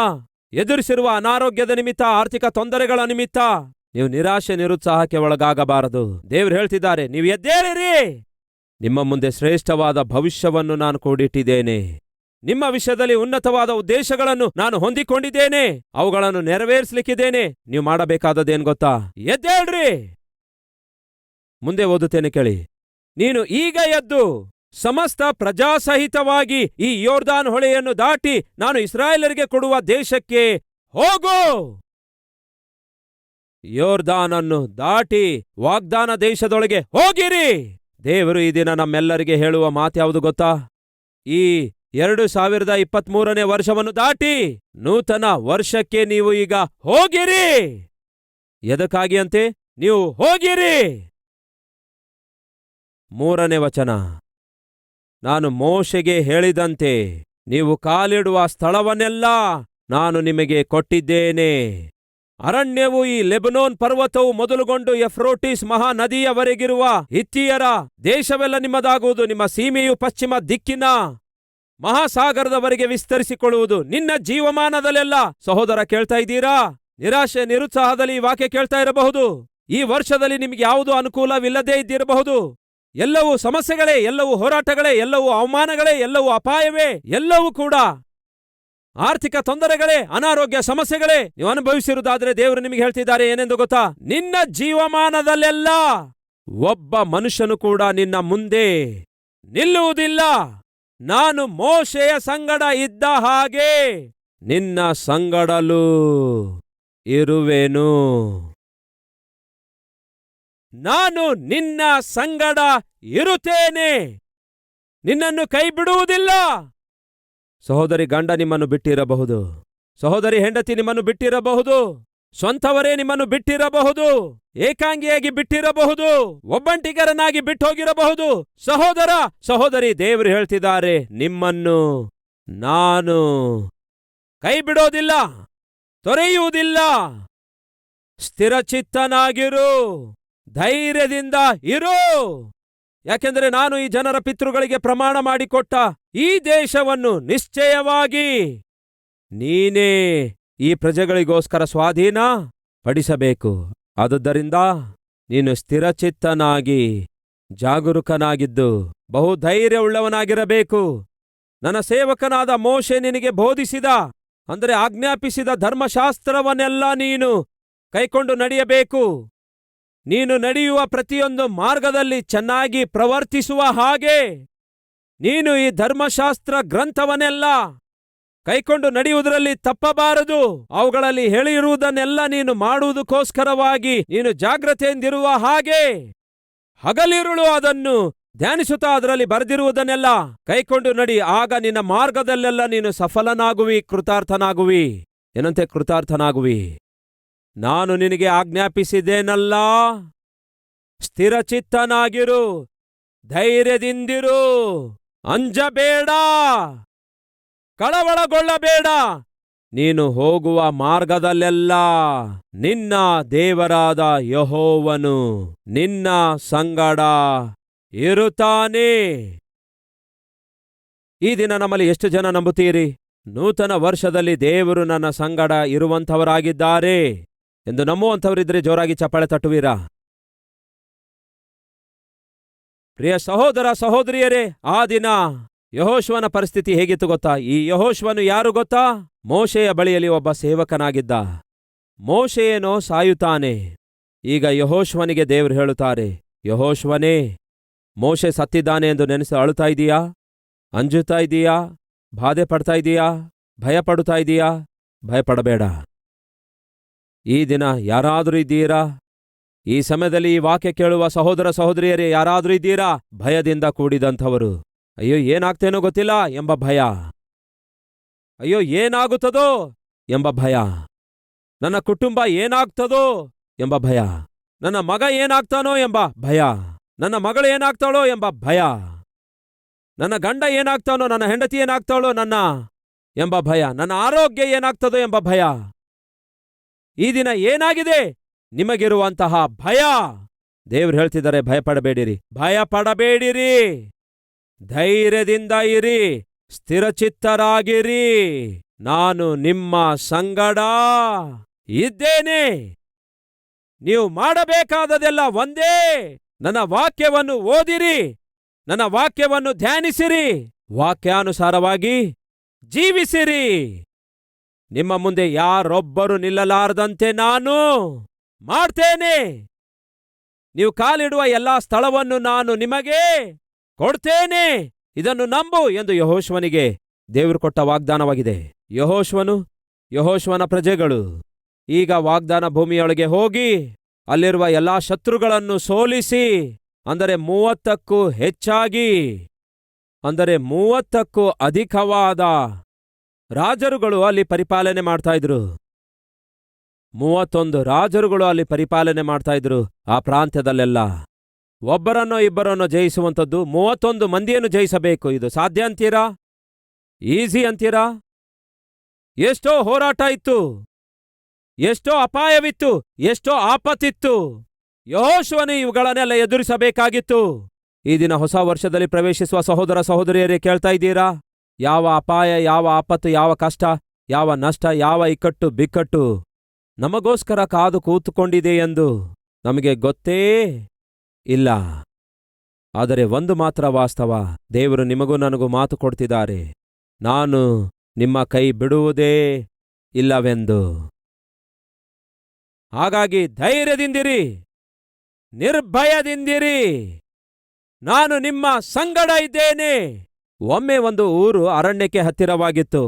ಎದುರಿಸಿರುವ ಅನಾರೋಗ್ಯದ ನಿಮಿತ್ತ, ಆರ್ಥಿಕ ತೊಂದರೆಗಳ ನಿಮಿತ್ತ ನೀವು ನಿರಾಶೆ ನಿರುತ್ಸಾಹಕ್ಕೆ ಒಳಗಾಗಬಾರದು. ದೇವ್ರು ಹೇಳ್ತಿದ್ದಾರೆ, ನೀವು ಎದ್ದೇಳಿರಿ, ನಿಮ್ಮ ಮುಂದೆ ಶ್ರೇಷ್ಠವಾದ ಭವಿಷ್ಯವನ್ನು ನಾನು ಕೂಡಿಟ್ಟಿದ್ದೇನೆ. ನಿಮ್ಮ ವಿಷಯದಲ್ಲಿ ಉನ್ನತವಾದ ಉದ್ದೇಶಗಳನ್ನು ನಾನು ಹೊಂದಿಕೊಂಡಿದ್ದೇನೆ. ಅವುಗಳನ್ನು ನೆರವೇರಿಸಲಿಕ್ಕಿದ್ದೇನೆ. ನೀವು ಮಾಡಬೇಕಾದದ್ದೇನು ಗೊತ್ತಾ? ಎದ್ದೇಳ್ರಿ. ಮುಂದೆ ಓದುತ್ತೇನೆ ಕೇಳಿ. ನೀನು ಈಗ ಎದ್ದು ಸಮಸ್ತ ಪ್ರಜಾಸಹಿತವಾಗಿ ಈ ಯೋರ್ದಾನ್ ಹೊಳೆಯನ್ನು ದಾಟಿ ನಾನು ಇಸ್ರಾಯೇಲರಿಗೆ ಕೊಡುವ ದೇಶಕ್ಕೆ ಹೋಗು. ಯೋರ್ದಾನನ್ನು ದಾಟಿ ವಾಗ್ದಾನ ದೇಶದೊಳಗೆ ಹೋಗಿರಿ. ದೇವರು ಈ ದಿನ ನಮ್ಮೆಲ್ಲರಿಗೆ ಹೇಳುವ ಮಾತ್ಯಾವುದು ಗೊತ್ತಾ? ಈ 2023ನೇ ವರ್ಷವನ್ನು ದಾಟಿ ನೂತನ ವರ್ಷಕ್ಕೆ ನೀವು ಈಗ ಹೋಗಿರಿ. ಎದಕ್ಕಾಗಿ ಅಂತೆ? ನೀವು ಹೋಗಿರಿ. 3ನೇ ವಚನ, ನಾನು ಮೋಶೆಗೆ ಹೇಳಿದಂತೆ ನೀವು ಕಾಲಿಡುವ ಸ್ಥಳವನ್ನೆಲ್ಲ ನಾನು ನಿಮಗೆ ಕೊಟ್ಟಿದ್ದೇನೆ. ಅರಣ್ಯವು ಈ ಲೆಬನೋನ್ ಪರ್ವತವು ಮೊದಲುಗೊಂಡು ಎಫ್ರೋಟಿಸ್ ಮಹಾನದಿಯವರೆಗಿರುವ ಹಿತ್ತಿಯರ ದೇಶವೆಲ್ಲ ನಿಮ್ಮದಾಗುವುದು. ನಿಮ್ಮ ಸೀಮೆಯು ಪಶ್ಚಿಮ ದಿಕ್ಕಿನ ಮಹಾಸಾಗರದವರೆಗೆ ವಿಸ್ತರಿಸಿಕೊಳ್ಳುವುದು ನಿನ್ನ ಜೀವಮಾನದಲ್ಲೆಲ್ಲ. ಸಹೋದರ, ಕೇಳ್ತಾ ಇದ್ದೀರಾ? ನಿರಾಶೆ ನಿರುತ್ಸಾಹದಲ್ಲಿ ಈ ವಾಕ್ಯ ಕೇಳ್ತಾ ಇರಬಹುದು. ಈ ವರ್ಷದಲ್ಲಿ ನಿಮಗೆ ಯಾವುದೂ ಅನುಕೂಲವಿಲ್ಲದೇ ಇದ್ದಿರಬಹುದು. ಎಲ್ಲವೂ ಸಮಸ್ಯೆಗಳೇ, ಎಲ್ಲವೂ ಹೋರಾಟಗಳೇ, ಎಲ್ಲವೂ ಅವಮಾನಗಳೇ, ಎಲ್ಲವೂ ಅಪಾಯವೇ, ಎಲ್ಲವೂ ಕೂಡ ಆರ್ಥಿಕ ತೊಂದರೆಗಳೇ, ಅನಾರೋಗ್ಯ ಸಮಸ್ಯೆಗಳೇ ನೀವು ಅನುಭವಿಸಿರುವುದಾದ್ರೆ ದೇವರು ನಿಮಗೆ ಹೇಳ್ತಿದ್ದಾರೆ ಏನೆಂದು ಗೊತ್ತಾ? ನಿನ್ನ ಜೀವಮಾನದಲ್ಲೆಲ್ಲ ಒಬ್ಬ ಮನುಷ್ಯನು ಕೂಡ ನಿನ್ನ ಮುಂದೆ ನಿಲ್ಲುವುದಿಲ್ಲ. ನಾನು ಮೋಶೆಯ ಸಂಗಡ ಇದ್ದ ಹಾಗೆ ನಿನ್ನ ಸಂಗಡಲೂ ಇರುವೆನು. ನಾನು ನಿನ್ನ ಸಂಗಡ ಇರುತ್ತೇನೆ, ನಿನ್ನನ್ನು ಕೈ ಬಿಡುವುದಿಲ್ಲ. ಸಹೋದರಿ, ಗಂಡ ನಿಮ್ಮನ್ನು ಬಿಟ್ಟಿರಬಹುದು. ಸಹೋದರಿ, ಹೆಂಡತಿ ನಿಮ್ಮನ್ನು ಬಿಟ್ಟಿರಬಹುದು. ಸ್ವಂತವರೇ ನಿಮ್ಮನ್ನು ಬಿಟ್ಟಿರಬಹುದು. ಏಕಾಂಗಿಯಾಗಿ ಬಿಟ್ಟಿರಬಹುದು. ಒಬ್ಬಂಟಿಗರನಾಗಿ ಬಿಟ್ಟೋಗಿರಬಹುದು. ಸಹೋದರ, ಸಹೋದರಿ, ದೇವರು ಹೇಳ್ತಿದ್ದಾರೆ, ನಿಮ್ಮನ್ನು ನಾನು ಕೈ ಬಿಡೋದಿಲ್ಲ, ತೊರೆಯುವುದಿಲ್ಲ. ಸ್ಥಿರಚಿತ್ತನಾಗಿರು, ಧೈರ್ಯದಿಂದ ಇರು. ಯಾಕೆಂದರೆ ನಾನು ಈ ಜನರ ಪಿತೃಗಳಿಗೆ ಪ್ರಮಾಣ ಮಾಡಿಕೊಟ್ಟ ಈ ದೇಶವನ್ನು ನಿಶ್ಚಯವಾಗಿ ನೀನೇ ಈ ಪ್ರಜೆಗಳಿಗೋಸ್ಕರ ಸ್ವಾಧೀನ ಪಡಿಸಬೇಕು. ಆದುದರಿಂದ ನೀನು ಸ್ಥಿರಚಿತ್ತನಾಗಿ ಜಾಗರೂಕನಾಗಿದ್ದು ಬಹುಧೈರ್ಯವುಳ್ಳವನಾಗಿರಬೇಕು. ನನ್ನ ಸೇವಕನಾದ ಮೋಶೆ ನಿನಗೆ ಬೋಧಿಸಿದ, ಅಂದರೆ ಆಜ್ಞಾಪಿಸಿದ ಧರ್ಮಶಾಸ್ತ್ರವನ್ನೆಲ್ಲ ನೀನು ಕೈಕೊಂಡು ನಡೆಯಬೇಕು. ನೀನು ನಡೆಯುವ ಪ್ರತಿಯೊಂದು ಮಾರ್ಗದಲ್ಲಿ ಚೆನ್ನಾಗಿ ಪ್ರವರ್ತಿಸುವ ಹಾಗೆ ನೀನು ಈ ಧರ್ಮಶಾಸ್ತ್ರ ಗ್ರಂಥವನ್ನೆಲ್ಲ ಕೈಕೊಂಡು ನಡೆಯುವುದರಲ್ಲಿ ತಪ್ಪಬಾರದು. ಅವುಗಳಲ್ಲಿ ಹೇಳಿರುವುದನ್ನೆಲ್ಲ ನೀನು ಮಾಡುವುದಕ್ಕೋಸ್ಕರವಾಗಿ ನೀನು ಜಾಗ್ರತೆಯಿಂದಿರುವ ಹಾಗೆ ಹಗಲಿರುಳು ಅದನ್ನು ಧ್ಯಾನಿಸುತ್ತಾ ಅದರಲ್ಲಿ ಬರೆದಿರುವುದನ್ನೆಲ್ಲ ಕೈಕೊಂಡು ನಡಿ. ಆಗ ನಿನ್ನ ಮಾರ್ಗದಲ್ಲೆಲ್ಲ ನೀನು ಸಫಲನಾಗುವಿ, ಕೃತಾರ್ಥನಾಗುವಿ. ಏನಂತೆ? ಕೃತಾರ್ಥನಾಗುವಿ. ನಾನು ನಿನಗೆ ಆಜ್ಞಾಪಿಸಿದ್ದೇನಲ್ಲ, ಸ್ಥಿರಚಿತ್ತನಾಗಿರು, ಧೈರ್ಯದಿಂದಿರು, ಅಂಜಬೇಡ, ಕಳವಳಗೊಳ್ಳಬೇಡ. ನೀನು ಹೋಗುವ ಮಾರ್ಗದಲ್ಲೆಲ್ಲ ನಿನ್ನ ದೇವರಾದ ಯೆಹೋವನು ನಿನ್ನ ಸಂಗಡ ಇರುತ್ತಾನೆ. ಈ ದಿನ ನಮ್ಮಲ್ಲಿ ಎಷ್ಟು ಜನ ನಂಬುತ್ತೀರಿ? ನೂತನ ವರ್ಷದಲ್ಲಿ ದೇವರು ನನ್ನ ಸಂಗಡ ಇರುವಂಥವರಾಗಿದ್ದಾರೆ ಎಂದು ನಂಬುವಂಥವರಿದ್ರೆ ಜೋರಾಗಿ ಚಪ್ಪಾಳೆ ತಟ್ಟುವಿರಾ? ಪ್ರಿಯ ಸಹೋದರ ಸಹೋದರಿಯರೇ, ಆ ದಿನ ಯೆಹೋಶುವನ ಪರಿಸ್ಥಿತಿ ಹೇಗಿತ್ತು ಗೊತ್ತಾ? ಈ ಯೆಹೋಶುವನು ಯಾರು ಗೊತ್ತಾ? ಮೋಶೆಯ ಬಳಿಯಲ್ಲಿ ಒಬ್ಬ ಸೇವಕನಾಗಿದ್ದ. ಮೋಶೆಯೇನೋ ಸಾಯುತ್ತಾನೆ. ಈಗ ಯೆಹೋಶುವನಿಗೆ ದೇವರು ಹೇಳುತ್ತಾರೆ, ಯೆಹೋಶುವನೇ, ಮೋಶೆ ಸತ್ತಿದ್ದಾನೆ ಎಂದು ನೆನೆಸಿ ಅಳುತ್ತಾ ಇದೀಯಾ? ಅಂಜುತ್ತಾ ಇದೀಯಾ? ಬಾಧೆ ಪಡ್ತಾ ಇದೀಯಾ? ಭಯ ಪಡುತ್ತಾ ಇದೀಯಾ? ಭಯಪಡಬೇಡ. ಈ ದಿನ ಯಾರಾದರೂ ಇದ್ದೀರಾ? ಈ ಸಮಯದಲ್ಲಿ ಈ ವಾಕ್ಯ ಕೇಳುವ ಸಹೋದರ ಸಹೋದರಿಯರೇ ಯಾರಾದರೂ ಇದ್ದೀರಾ? ಭಯದಿಂದ ಕೂಡಿದಂಥವರು. ಅಯ್ಯೋ, ಏನಾಗ್ತೇನೋ ಗೊತ್ತಿಲ್ಲ ಎಂಬ ಭಯ. ಅಯ್ಯೋ, ಏನಾಗುತ್ತದೋ ಎಂಬ ಭಯ. ನನ್ನ ಕುಟುಂಬ ಏನಾಗ್ತದೋ ಎಂಬ ಭಯ. ನನ್ನ ಮಗ ಏನಾಗ್ತಾನೋ ಎಂಬ ಭಯ. ನನ್ನ ಮಗಳು ಏನಾಗ್ತಾಳೋ ಎಂಬ ಭಯ. ನನ್ನ ಗಂಡ ಏನಾಗ್ತಾನೋ, ನನ್ನ ಹೆಂಡತಿ ಏನಾಗ್ತಾಳೋ ನನ್ನ ಎಂಬ ಭಯ. ನನ್ನ ಆರೋಗ್ಯ ಏನಾಗ್ತದೋ ಎಂಬ ಭಯ. ಈ ದಿನ ಏನಾಗಿದೆ ನಿಮಗಿರುವಂತಹ ಭಯ? ದೇವ್ರು ಹೇಳ್ತಿದ್ದಾರೆ, ಭಯಪಡಬೇಡಿರಿ, ಭಯಪಡಬೇಡಿರಿ, ಧೈರ್ಯದಿಂದ ಇರಿ, ಸ್ಥಿರಚಿತ್ತರಾಗಿರಿ, ನಾನು ನಿಮ್ಮ ಸಂಗಡ ಇದ್ದೇನೆ. ನೀವು ಮಾಡಬೇಕಾದದೆಲ್ಲ ಒಂದೇ. ನನ್ನ ವಾಕ್ಯವನ್ನು ಓದಿರಿ, ನನ್ನ ವಾಕ್ಯವನ್ನು ಧ್ಯಾನಿಸಿರಿ, ವಾಕ್ಯಾನುಸಾರವಾಗಿ ಜೀವಿಸಿರಿ. ನಿಮ್ಮ ಮುಂದೆ ಯಾರೊಬ್ಬರು ನಿಲ್ಲಲಾರದಂತೆ ನಾನು ಮಾಡ್ತೇನೆ. ನೀವು ಕಾಲಿಡುವ ಎಲ್ಲಾ ಸ್ಥಳವನ್ನು ನಾನು ನಿಮಗೆ ಕೊಡ್ತೇನೆ. ಇದನ್ನು ನಂಬು ಎಂದು ಯೆಹೋಶುವನಿಗೆ ದೇವರು ಕೊಟ್ಟ ವಾಗ್ದಾನವಾಗಿದೆ. ಯೆಹೋಶುವನ ಪ್ರಜೆಗಳು ಈಗ ವಾಗ್ದಾನ ಭೂಮಿಯೊಳಗೆ ಹೋಗಿ ಅಲ್ಲಿರುವ ಎಲ್ಲಾ ಶತ್ರುಗಳನ್ನು ಸೋಲಿಸಿ, ಅಂದರೆ 30ಕ್ಕೂ ಹೆಚ್ಚಾಗಿ, ಅಂದರೆ 30ಕ್ಕೂ ಅಧಿಕವಾದ ರಾಜರುಗಳು ಅಲ್ಲಿ ಪರಿಪಾಲನೆ ಮಾಡ್ತಾ ಇದ್ರು. 31 ರಾಜರುಗಳು ಅಲ್ಲಿ ಪರಿಪಾಲನೆ ಮಾಡ್ತಾ ಇದ್ರು ಆ ಪ್ರಾಂತ್ಯದಲ್ಲೆಲ್ಲ. ಒಬ್ಬರನ್ನೋ ಇಬ್ಬರನ್ನೋ ಜಯಿಸುವಂಥದ್ದು 31 ಮಂದಿಯನ್ನು ಜಯಿಸಬೇಕು. ಇದು ಸಾಧ್ಯ ಅಂತೀರಾ? ಈಸಿ ಅಂತೀರಾ? ಎಷ್ಟೋ ಹೋರಾಟ ಇತ್ತು, ಎಷ್ಟೋ ಅಪಾಯವಿತ್ತು, ಎಷ್ಟೋ ಆಪತ್ತಿತ್ತು. ಯೆಹೋಶುವನು ಇವುಗಳನ್ನೆಲ್ಲ ಎದುರಿಸಬೇಕಾಗಿತ್ತು. ಈ ದಿನ ಹೊಸ ವರ್ಷದಲ್ಲಿ ಪ್ರವೇಶಿಸುವ ಸಹೋದರ ಸಹೋದರಿಯರೇ, ಕೇಳ್ತಾ ಇದ್ದೀರಾ? ಯಾವ ಅಪಾಯ, ಯಾವ ಆಪತ್ತು, ಯಾವ ಕಷ್ಟ, ಯಾವ ನಷ್ಟ, ಯಾವ ಇಕ್ಕಟ್ಟು ಬಿಕ್ಕಟ್ಟು ನಮಗೋಸ್ಕರ ಕಾದು ಕೂತುಕೊಂಡಿದೆ ಎಂದು ನಮಗೆ ಗೊತ್ತೇ ಇಲ್ಲ. ಆದರೆ ಒಂದು ಮಾತ್ರ ವಾಸ್ತವ, ದೇವರು ನಿಮಗೂ ನನಗೂ ಮಾತು ಕೊಡ್ತಿದ್ದಾರೆ, ನಾನು ನಿಮ್ಮ ಕೈ ಬಿಡುವುದೇ ಇಲ್ಲವೆಂದು. ಹಾಗಾಗಿ ಧೈರ್ಯದಿಂದಿರಿ, ನಿರ್ಭಯದಿಂದಿರಿ, ನಾನು ನಿಮ್ಮ ಸಂಗಡ ಇದ್ದೇನೆ. ಒಮ್ಮೆ ಒಂದು ಊರು ಅರಣ್ಯಕ್ಕೆ ಹತ್ತಿರವಾಗಿತ್ತು.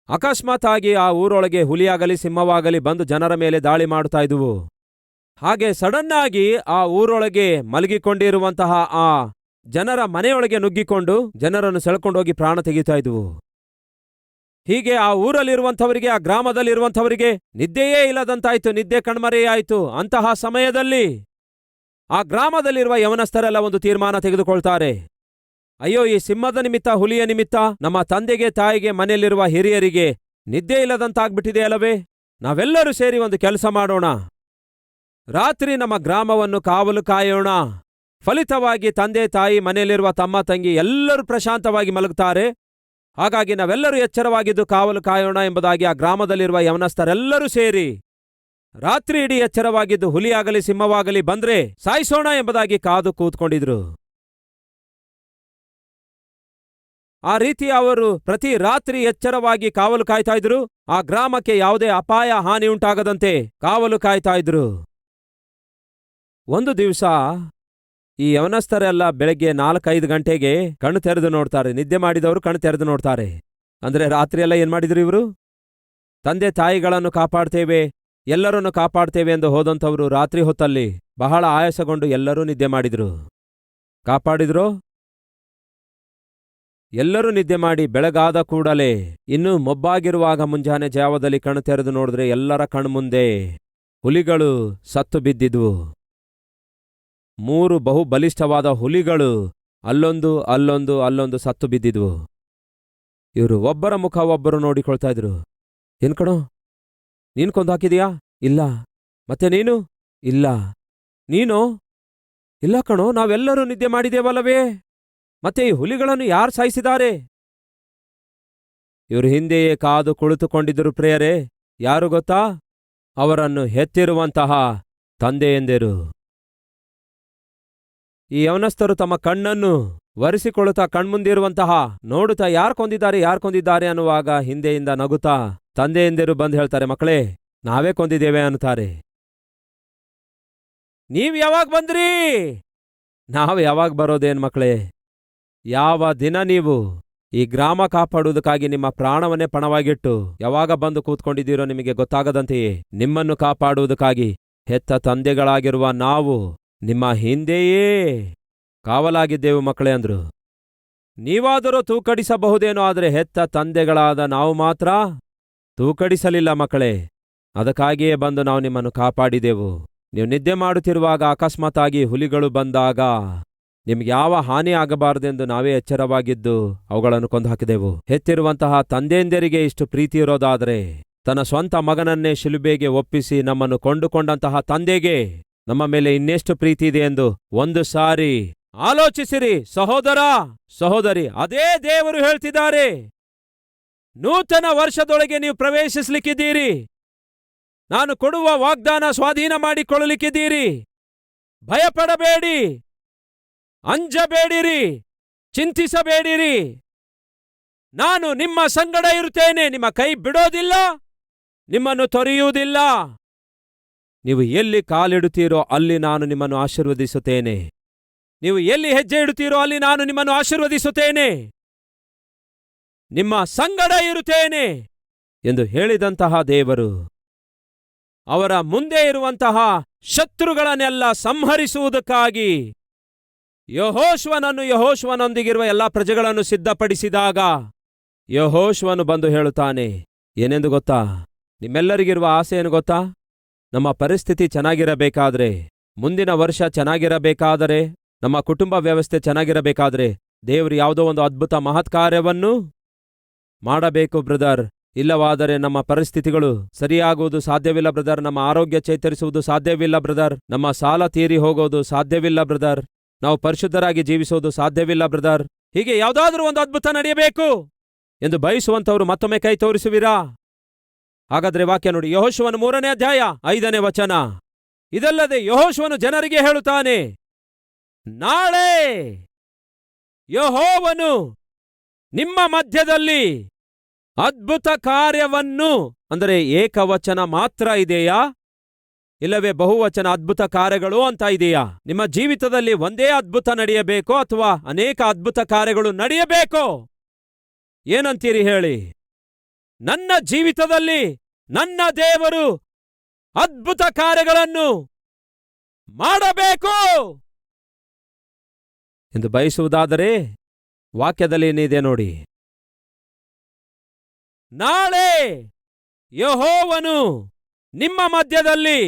ಅಕಸ್ಮಾತ್ ಆಗಿ ಆ ಊರೊಳಗೆ ಹುಲಿಯಾಗಲಿ ಸಿಂಹವಾಗಲಿ ಬಂದು ಜನರ ಮೇಲೆ ದಾಳಿ ಮಾಡುತ್ತಾ ಇದುವು. ಹಾಗೆ ಸಡನ್ನಾಗಿ ಆ ಊರೊಳಗೆ ಮಲಗಿಕೊಂಡಿರುವಂತಹ ಆ ಜನರ ಮನೆಯೊಳಗೆ ನುಗ್ಗಿಕೊಂಡು ಜನರನ್ನು ಸೆಳ್ಕೊಂಡೋಗಿ ಪ್ರಾಣ ತೆಗೀತಾ ಇದ್ವು. ಹೀಗೆ ಆ ಊರಲ್ಲಿರುವಂಥವರಿಗೆ, ಆ ಗ್ರಾಮದಲ್ಲಿರುವಂಥವರಿಗೆ ನಿದ್ದೆಯೇ ಇಲ್ಲದಂತಾಯ್ತು, ನಿದ್ದೆ ಕಣ್ಮರೆಯಾಯಿತು. ಅಂತಹ ಸಮಯದಲ್ಲಿ ಆ ಗ್ರಾಮದಲ್ಲಿರುವ ಯವನಸ್ಥರೆಲ್ಲ ಒಂದು ತೀರ್ಮಾನ ತೆಗೆದುಕೊಳ್ತಾರೆ. ಅಯ್ಯೋ, ಈ ಸಿಂಹದ ನಿಮಿತ್ತ, ಹುಲಿಯ ನಿಮಿತ್ತ ನಮ್ಮ ತಂದೆಗೆ, ತಾಯಿಗೆ, ಮನೆಯಲ್ಲಿರುವ ಹಿರಿಯರಿಗೆ ನಿದ್ದೆ ಇಲ್ಲದಂತಾಗ್ಬಿಟ್ಟಿದೆ ಅಲ್ಲವೇ? ನಾವೆಲ್ಲರೂ ಸೇರಿ ಒಂದು ಕೆಲಸ ಮಾಡೋಣ. ರಾತ್ರಿ ನಮ್ಮ ಗ್ರಾಮವನ್ನು ಕಾವಲು ಕಾಯೋಣ. ಫಲಿತವಾಗಿ ತಂದೆ, ತಾಯಿ, ಮನೆಯಲ್ಲಿರುವ ತಮ್ಮ, ತಂಗಿ ಎಲ್ಲರೂ ಪ್ರಶಾಂತವಾಗಿ ಮಲಗುತ್ತಾರೆ. ಹಾಗಾಗಿ ನಾವೆಲ್ಲರೂ ಎಚ್ಚರವಾಗಿದ್ದು ಕಾವಲು ಕಾಯೋಣ ಎಂಬುದಾಗಿ ಆ ಗ್ರಾಮದಲ್ಲಿರುವ ಯವನಸ್ಥರೆಲ್ಲರೂ ಸೇರಿ ರಾತ್ರಿ ಇಡೀ ಎಚ್ಚರವಾಗಿದ್ದು ಹುಲಿಯಾಗಲಿ ಸಿಂಹವಾಗಲಿ ಬಂದ್ರೆ ಸಾಯಿಸೋಣ ಎಂಬುದಾಗಿ ಕಾದು ಕೂತ್ಕೊಂಡಿದ್ರು. ಆ ರೀತಿ ಅವರು ಪ್ರತಿ ರಾತ್ರಿ ಎಚ್ಚರವಾಗಿ ಕಾವಲು ಕಾಯ್ತಾ ಇದ್ರು. ಆ ಗ್ರಾಮಕ್ಕೆ ಯಾವುದೇ ಅಪಾಯ, ಹಾನಿ ಉಂಟಾಗದಂತೆ ಕಾವಲು ಕಾಯ್ತಾ ಇದ್ರು. ಒಂದು ದಿವಸ ಈ ಯವನಸ್ಥರೆಲ್ಲ ಬೆಳಗ್ಗೆ 4-5 ಗಂಟೆಗೆ ಕಣ್ಣು ತೆರೆದು ನೋಡ್ತಾರೆ. ನಿದ್ದೆ ಮಾಡಿದವರು ಕಣ್ಣು ತೆರೆದು ನೋಡ್ತಾರೆ. ಅಂದ್ರೆ ರಾತ್ರಿಯೆಲ್ಲ ಏನ್ ಮಾಡಿದ್ರು ಇವರು? ತಂದೆ ತಾಯಿಗಳನ್ನು ಕಾಪಾಡ್ತೇವೆ, ಎಲ್ಲರನ್ನು ಕಾಪಾಡ್ತೇವೆ ಎಂದು ಹೋದಂಥವರು ರಾತ್ರಿ ಹೊತ್ತಲ್ಲಿ ಬಹಳ ಆಯಾಸಗೊಂಡು ಎಲ್ಲರೂ ನಿದ್ದೆ ಮಾಡಿದ್ರು. ಕಾಪಾಡಿದ್ರು? ಎಲ್ಲರೂ ನಿದ್ದೆ ಮಾಡಿ ಬೆಳಗಾದ ಕೂಡಲೇ, ಇನ್ನೂ ಮೊಬ್ಬಾಗಿರುವಾಗ ಮುಂಜಾನೆ ಜಾವದಲ್ಲಿ ಕಣ್ಣು ತೆರೆದು ನೋಡಿದ್ರೆ ಎಲ್ಲರ ಕಣ್ಮುಂದೆ ಹುಲಿಗಳು ಸತ್ತು ಬಿದ್ದಿದ್ವು. 3 ಬಹು ಬಲಿಷ್ಠವಾದ ಹುಲಿಗಳು ಅಲ್ಲೊಂದು ಸತ್ತು ಬಿದ್ದಿದ್ವು. ಇವರು ಒಬ್ಬರ ಮುಖ ಒಬ್ಬರು ನೋಡಿಕೊಳ್ತಾ ಇದ್ರು. ಏನ್ ಕಣೋ, ನೀನ್ ಕೊಂದಾಕಿದೀಯಾ? ಇಲ್ಲ. ಮತ್ತೆ ನೀನು? ಇಲ್ಲ. ನೀನು? ಇಲ್ಲ ಕಣೋ, ನಾವೆಲ್ಲರೂ ನಿದ್ದೆ ಮಾಡಿದೇವಲ್ಲವೇ? ಮತ್ತೆ ಈ ಹುಲಿಗಳನ್ನು ಯಾರು ಸಾಯಿಸಿದ್ದಾರೆ? ಇವರು ಹಿಂದೆಯೇ ಕಾದು ಕುಳಿತುಕೊಂಡಿದ್ದರು ಪ್ರಿಯರೇ. ಯಾರು ಗೊತ್ತಾ? ಅವರನ್ನು ಹೆತ್ತಿರುವಂತಹ ತಂದೆಯೆಂದರು. ಈ ಯವನಸ್ಥರು ತಮ್ಮ ಕಣ್ಣನ್ನು ಒರೆಸಿಕೊಳ್ಳುತ್ತಾ ಕಣ್ಮುಂದಿರುವಂತಹ ನೋಡುತ್ತಾ ಯಾರು ಕೊಂದಿದ್ದಾರೆ ಅನ್ನುವಾಗ ಹಿಂದೆಯಿಂದ ನಗುತ್ತಾ ತಂದೆಯೆಂದರು ಬಂದು ಹೇಳ್ತಾರೆ, ಮಕ್ಕಳೇ, ನಾವೇ ಕೊಂದಿದ್ದೇವೆ ಅನ್ನುತ್ತಾರೆ. ನೀವ್ ಯಾವಾಗ ಬಂದ್ರಿ? ನಾವು ಯಾವಾಗ ಬರೋದೇನ್ ಮಕ್ಕಳೇ? ಯಾವ ದಿನ ನೀವು ಈ ಗ್ರಾಮ ಕಾಪಾಡುವುದಕ್ಕಾಗಿ ನಿಮ್ಮ ಪ್ರಾಣವನ್ನೇ ಪಣವಾಗಿಟ್ಟು ಯಾವಾಗ ಬಂದು ಕೂತ್ಕೊಂಡಿದ್ದೀರೋ ನಿಮಗೆ ಗೊತ್ತಾಗದಂತೆಯೇ ನಿಮ್ಮನ್ನು ಕಾಪಾಡುವುದಕ್ಕಾಗಿ ಹೆತ್ತ ತಂದೆಗಳಾಗಿರುವ ನಾವು ನಿಮ್ಮ ಹಿಂದೆಯೇ ಕಾವಲಾಗಿದ್ದೆವು ಮಕ್ಕಳೇ ಅಂದ್ರು. ನೀವಾದರೂ ತೂಕಡಿಸಬಹುದೇನೋ, ಆದರೆ ಹೆತ್ತ ತಂದೆಗಳಾದ ನಾವು ಮಾತ್ರ ತೂಕಡಿಸಲಿಲ್ಲ ಮಕ್ಕಳೇ. ಅದಕ್ಕಾಗಿಯೇ ಬಂದು ನಾವು ನಿಮ್ಮನ್ನು ಕಾಪಾಡಿದೆವು. ನೀವು ನಿದ್ದೆ ಮಾಡುತ್ತಿರುವಾಗ ಅಕಸ್ಮಾತ್ತಾಗಿ ಹುಲಿಗಳು ಬಂದಾಗ ನಿಮ್ಗೆ ಯಾವ ಹಾನಿ ಆಗಬಾರದೆಂದು ನಾವೇ ಎಚ್ಚರವಾಗಿದ್ದು ಅವುಗಳನ್ನು ಕೊಂದು ಹಾಕಿದೆವು. ಹೆತ್ತಿರುವಂತಹ ತಂದೆಯಂದಿರಿಗೆ ಇಷ್ಟು ಪ್ರೀತಿ ಇರೋದಾದರೆ ತನ್ನ ಸ್ವಂತ ಮಗನನ್ನೇ ಶಿಲುಬೆಗೆ ಒಪ್ಪಿಸಿ ನಮ್ಮನ್ನು ಕೊಂಡುಕೊಂಡಂತಹ ತಂದೆಗೆ ನಮ್ಮ ಮೇಲೆ ಇನ್ನೆಷ್ಟು ಪ್ರೀತಿ ಇದೆ ಎಂದು ಒಂದು ಸಾರಿ ಆಲೋಚಿಸಿರಿ ಸಹೋದರ, ಸಹೋದರಿ. ಅದೇ ದೇವರು ಹೇಳ್ತಿದ್ದಾರೆ, ನೂತನ ವರ್ಷದೊಳಗೆ ನೀವು ಪ್ರವೇಶಿಸಲಿಕ್ಕಿದ್ದೀರಿ. ನಾನು ಕೊಡುವ ವಾಗ್ದಾನ ಸ್ವಾಧೀನ ಮಾಡಿಕೊಳ್ಳಲಿಕ್ಕಿದ್ದೀರಿ. ಭಯಪಡಬೇಡಿ, ಅಂಜಬೇಡಿರಿ, ಚಿಂತಿಸಬೇಡಿರಿ. ನಾನು ನಿಮ್ಮ ಸಂಗಡ ಇರುತ್ತೇನೆ, ನಿಮ್ಮ ಕೈ ಬಿಡೋದಿಲ್ಲ, ನಿಮ್ಮನ್ನು ತೊರೆಯುವುದಿಲ್ಲ. ನೀವು ಎಲ್ಲಿ ಕಾಲಿಡುತ್ತೀರೋ ಅಲ್ಲಿ ನಾನು ನಿಮ್ಮನ್ನು ಆಶೀರ್ವದಿಸುತ್ತೇನೆ. ನೀವು ಎಲ್ಲಿ ಹೆಜ್ಜೆ ಇಡುತ್ತೀರೋ ಅಲ್ಲಿ ನಾನು ನಿಮ್ಮನ್ನು ಆಶೀರ್ವದಿಸುತ್ತೇನೆ. ನಿಮ್ಮ ಸಂಗಡ ಇರುತ್ತೇನೆ ಎಂದು ಹೇಳಿದಂತಹ ದೇವರು ಅವರ ಮುಂದೆ ಇರುವಂತಹ ಶತ್ರುಗಳನ್ನೆಲ್ಲ ಸಂಹರಿಸುವುದಕ್ಕಾಗಿ ಯೆಹೋಶುವನೊಂದಿಗಿರುವ ಎಲ್ಲಾ ಪ್ರಜೆಗಳನ್ನು ಸಿದ್ಧಪಡಿಸಿದಾಗ ಯೆಹೋಶುವನು ಬಂದು ಹೇಳುತ್ತಾನೆ, ಏನೆಂದು ಗೊತ್ತಾ? ನಿಮ್ಮೆಲ್ಲರಿಗಿರುವ ಆಸೆ ಏನು ಗೊತ್ತಾ? ನಮ್ಮ ಪರಿಸ್ಥಿತಿ ಚೆನ್ನಾಗಿರಬೇಕಾದ್ರೆ, ಮುಂದಿನ ವರ್ಷ ಚೆನ್ನಾಗಿರಬೇಕಾದರೆ, ನಮ್ಮ ಕುಟುಂಬ ವ್ಯವಸ್ಥೆ ಚೆನ್ನಾಗಿರಬೇಕಾದ್ರೆ ದೇವರು ಯಾವುದೋ ಒಂದು ಅದ್ಭುತ ಮಹತ್ಕಾರ್ಯವನ್ನು ಮಾಡಬೇಕು ಬ್ರದರ್. ಇಲ್ಲವಾದರೆ ನಮ್ಮ ಪರಿಸ್ಥಿತಿಗಳು ಸರಿಯಾಗುವುದು ಸಾಧ್ಯವಿಲ್ಲ ಬ್ರದರ್. ನಮ್ಮ ಆರೋಗ್ಯ ಚೇತರಿಸುವುದು ಸಾಧ್ಯವಿಲ್ಲ ಬ್ರದರ್. ನಮ್ಮ ಸಾಲ ತೀರಿ ಹೋಗೋದು ಸಾಧ್ಯವಿಲ್ಲ ಬ್ರದರ್. ನಾವು ಪರಿಶುದ್ಧರಾಗಿ ಜೀವಿಸೋದು ಸಾಧ್ಯವಿಲ್ಲ ಬ್ರದರ್. ಹೀಗೆ ಯಾವುದಾದ್ರೂ ಒಂದು ಅದ್ಭುತ ನಡೆಯಬೇಕು ಎಂದು ಬಯಸುವಂತವರು ಮತ್ತೊಮ್ಮೆ ಕೈ ತೋರಿಸುವಿರಾ? ಹಾಗಾದ್ರೆ ವಾಕ್ಯ ನೋಡಿ, ಯೆಹೋಶುವನ 3ನೇ ಅಧ್ಯಾಯ 5ನೇ ವಚನ. ಇದಲ್ಲದೆ ಯೆಹೋಶುವನು ಜನರಿಗೆ ಹೇಳುತ್ತಾನೆ, ನಾಳೆ ಯೆಹೋವನು ನಿಮ್ಮ ಮಧ್ಯದಲ್ಲಿ ಅದ್ಭುತ ಕಾರ್ಯವನ್ನು, ಅಂದರೆ ಏಕವಚನ ಮಾತ್ರ ಇದೆಯಾ, ಇಲ್ಲವೇ ಬಹುವಚನ ಅದ್ಭುತ ಕಾರ್ಯಗಳು ಅಂತ ಇದೆಯಾ? ನಿಮ್ಮ ಜೀವಿತದಲ್ಲಿ ಒಂದೇ ಅದ್ಭುತ ನಡೆಯಬೇಕೋ ಅಥವಾ ಅನೇಕ ಅದ್ಭುತ ಕಾರ್ಯಗಳು ನಡೆಯಬೇಕೋ? ಏನಂತೀರಿ ಹೇಳಿ? ನನ್ನ ಜೀವಿತದಲ್ಲಿ ನನ್ನ ದೇವರು ಅದ್ಭುತ ಕಾರ್ಯಗಳನ್ನು ಮಾಡಬೇಕು ಎಂದು ಬಯಸುವುದಾದರೆ ವಾಕ್ಯದಲ್ಲಿ ಏನಿದೆ ನೋಡಿ, ನಾಳೆ ಯೆಹೋವನು ನಿಮ್ಮ ಮಧ್ಯದಲ್ಲಿ